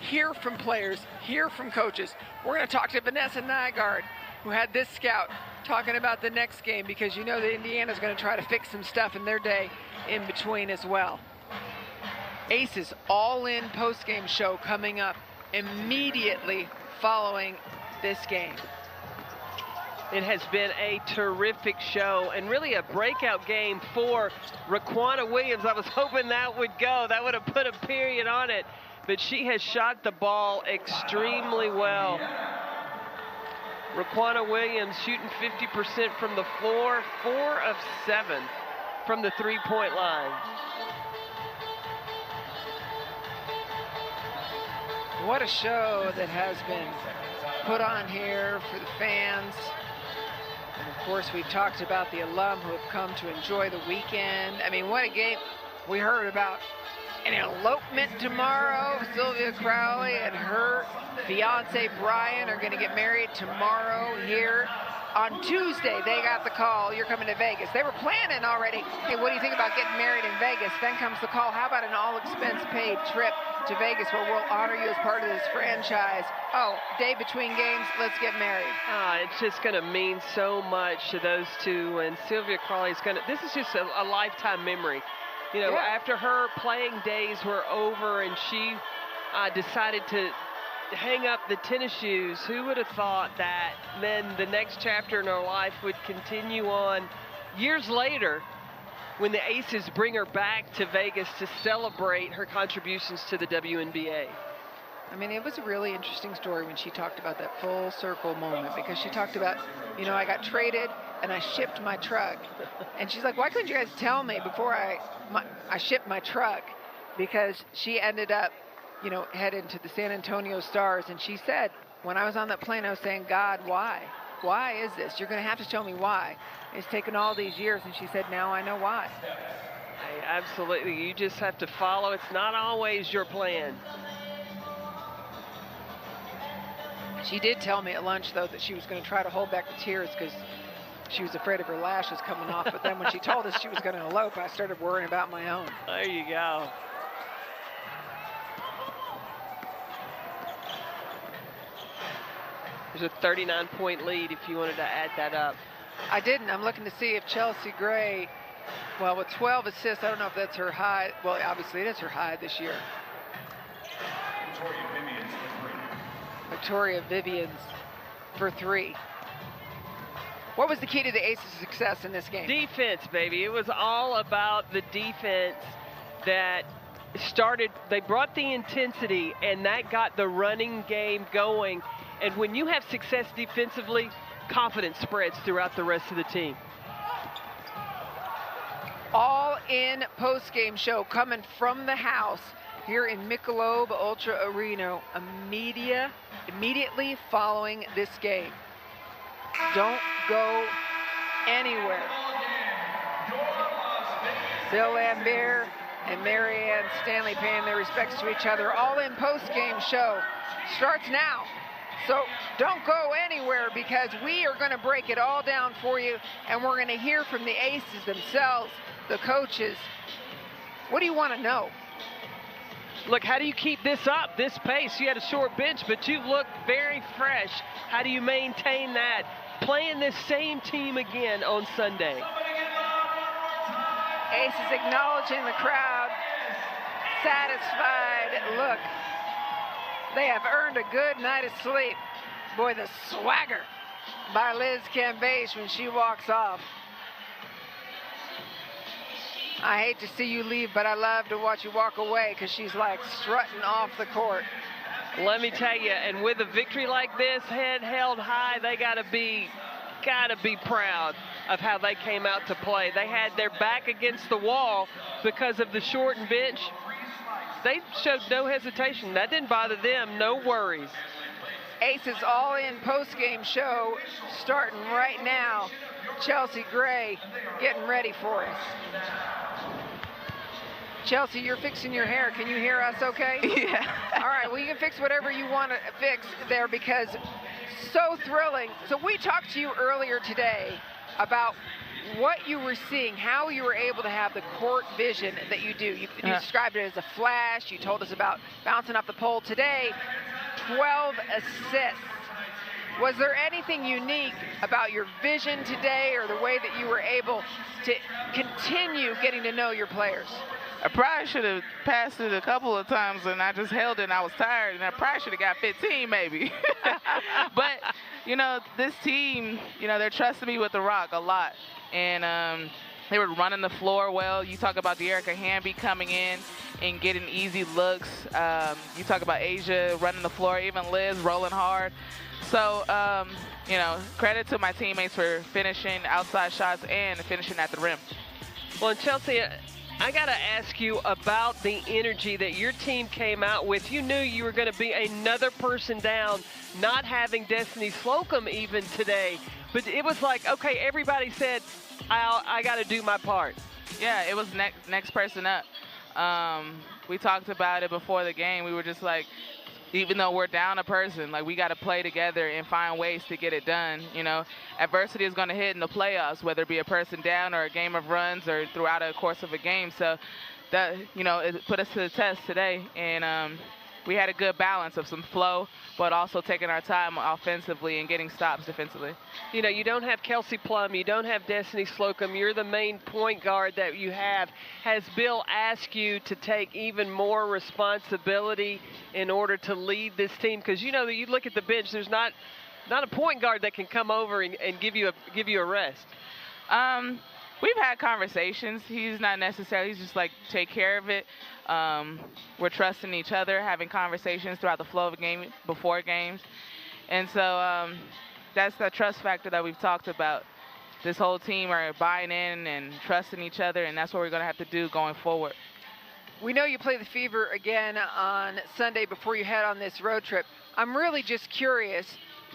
hear from players, hear from coaches. We're going to talk to Vanessa Nygaard, who had this scout, talking about the next game because you know that Indiana's going to try to fix some stuff in their day in between as well. Aces all-in post-game show coming up immediately following this game. It has been a terrific show and really a breakout game for Raquana Williams. I was hoping that would go. That would have put a period on it, but she has shot the ball extremely well. Raquana Williams shooting 50% from the floor, 4 of 7 from the three-point line. What a show that has been put on here for the fans. And of course, we talked about the alum who have come to enjoy the weekend. I mean, what a game. We heard about an elopement tomorrow. Sylvia Crowley and her fiance Brian are going to get married tomorrow here on Tuesday, they got the call, you're coming to Vegas. They were planning already, hey, what do you think about getting married in Vegas? Then comes the call, how about an all-expense-paid trip to Vegas where we'll honor you as part of this franchise? Oh, day between games, let's get married. It's just going to mean so much to those two, and Sylvia Crawley's going to, this is just a lifetime memory. You know, after her playing days were over and she decided to hang up the tennis shoes, who would have thought that then the next chapter in her life would continue on years later when the Aces bring her back to Vegas to celebrate her contributions to the WNBA. I mean, it was a really interesting story when she talked about that full circle moment, because she talked about, you know, I got traded and I shipped my truck. And she's like, why couldn't you guys tell me before I shipped my truck? Because she ended up, you know, headed to the San Antonio Stars. And she said, when I was on that plane, I was saying, God, why? Why is this? You're going to have to show me why. It's taken all these years. And she said, now I know why. Hey, absolutely. You just have to follow. It's not always your plan. She did tell me at lunch, though, that she was going to try to hold back the tears because she was afraid of her lashes coming off. But then when she told us she was going to elope, I started worrying about my own. There you go. There's a 39-point lead if you wanted to add that up. I didn't. I'm looking to see if Chelsea Gray, well, with 12 assists, I don't know if that's her high. Well, obviously it is her high this year. Victoria Vivians for 3. What was the key to the Aces' success in this game? Defense, baby. It was all about the defense that started. They brought the intensity, and that got the running game going. And when you have success defensively, confidence spreads throughout the rest of the team. All-in post-game show coming from the house here in Michelob Ultra Arena immediately following this game. Don't go anywhere. Bill Lambert and Marianne Stanley paying their respects to each other. All-in post-game show starts now. So don't go anywhere, because we are going to break it all down for you, and we're going to hear from the Aces themselves, the coaches. What do you want to know? Look, how do you keep this up, this pace? You had a short bench, but you look very fresh. How do you maintain that? Playing this same team again on Sunday. Aces acknowledging the crowd, satisfied. Look, they have earned a good night of sleep. Boy, the swagger by Liz Cambage when she walks off. I hate to see you leave, but I love to watch you walk away, because she's like strutting off the court. Let me tell you, and with a victory like this, head held high, they gotta be proud of how they came out to play. They had their back against the wall because of the shortened bench. They showed no hesitation. That didn't bother them, no worries. Aces all-in post-game show starting right now. Chelsea Gray getting ready for us. Chelsea, you're fixing your hair. Can you hear us okay? Yeah. All right, well, you can fix whatever you want to fix there, because so thrilling. So we talked to you earlier today about what you were seeing, how you were able to have the court vision that you do. You described it as a flash. You told us about bouncing off the pole. Today, 12 assists. Was there anything unique about your vision today, or the way that you were able to continue getting to know your players? I probably should have passed it a couple of times, and I just held it, and I was tired, and I probably should have got 15 maybe. But, you know, this team, you know, they're trusting me with the rock a lot. And they were running the floor well. You talk about De'Erica Hamby coming in and getting easy looks. You talk about Asia running the floor, even Liz rolling hard. So, you know, credit to my teammates for finishing outside shots and finishing at the rim. Well, Chelsea, I got to ask you about the energy that your team came out with. You knew you were going to be another person down, not having Destiny Slocum even today. But it was like, okay, everybody said, I got to do my part. Yeah, it was next person up. We talked about it before the game. We were just like, even though we're down a person, like, we got to play together and find ways to get it done. You know, adversity is going to hit in the playoffs, whether it be a person down or a game of runs or throughout the course of a game. So that, you know, it put us to the test today, and we had a good balance of some flow, but also taking our time offensively and getting stops defensively. You know, you don't have Kelsey Plum, you don't have Destiny Slocum, you're the main point guard that you have. Has Bill asked you to take even more responsibility in order to lead this team? Because, you know, you look at the bench, there's not a point guard that can come over and give you a rest. We've had conversations. He's not necessarily, he's just like, take care of it. We're trusting each other, having conversations throughout the flow of a game, before games. And so that's the trust factor that we've talked about. This whole team are buying in and trusting each other, and that's what we're going to have to do going forward. We know you play the Fever again on Sunday before you head on this road trip. I'm really just curious,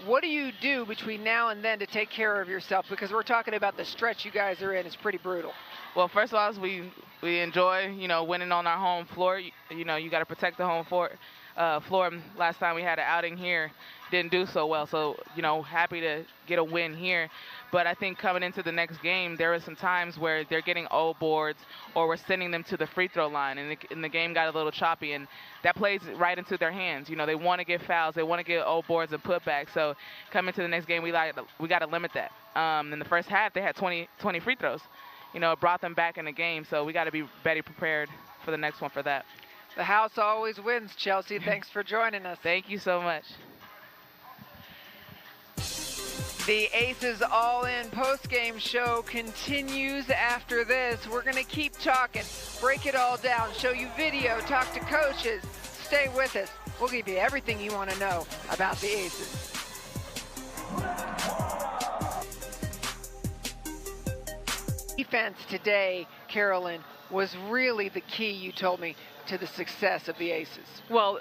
what do you do between now and then to take care of yourself? Because we're talking about the stretch you guys are in. It's pretty brutal. Well, first of all, we enjoy, you know, winning on our home floor. You know, you got to protect the home floor. Last time we had an outing here, didn't do so well. So, you know, happy to get a win here. But I think coming into the next game, there were some times where they're getting old boards or we're sending them to the free throw line, and the game got a little choppy, and that plays right into their hands. You know, they want to get fouls, they want to get old boards and putbacks. So coming to the next game, we got to limit that. In the first half, they had 20 free throws. You know, it brought them back in the game, so we got to be better prepared for the next one for that. The house always wins, Chelsea. Thanks for joining us. Thank you so much. The Aces All-In post-game show continues after this. We're going to keep talking, break it all down, show you video, talk to coaches. Stay with us. We'll give you everything you want to know about the Aces. Defense today, Carolyn, was really the key, you told me, to the success of the Aces. Well,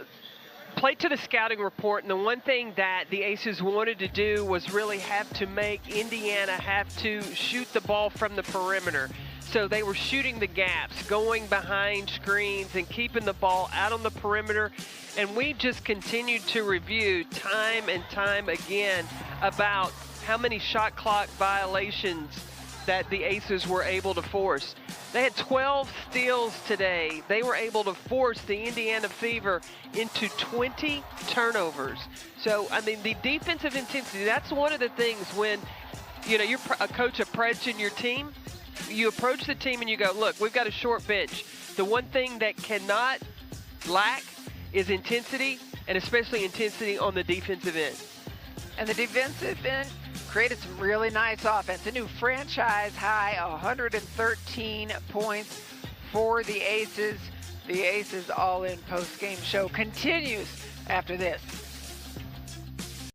played to the scouting report, and the one thing that the Aces wanted to do was really have to make Indiana have to shoot the ball from the perimeter. So they were shooting the gaps, going behind screens and keeping the ball out on the perimeter. And we just continued to review time and time again about how many shot clock violations that the Aces were able to force. They had 12 steals today. They were able to force the Indiana Fever into 20 turnovers. So, I mean, the defensive intensity, that's one of the things when, you know, you're a coach approaching your team, you approach the team and you go, look, we've got a short bench. The one thing that cannot lack is intensity, and especially intensity on the defensive end. And the defensive end created some really nice offense. A new franchise high, 113 points for the Aces. The Aces All-In post-game show continues after this.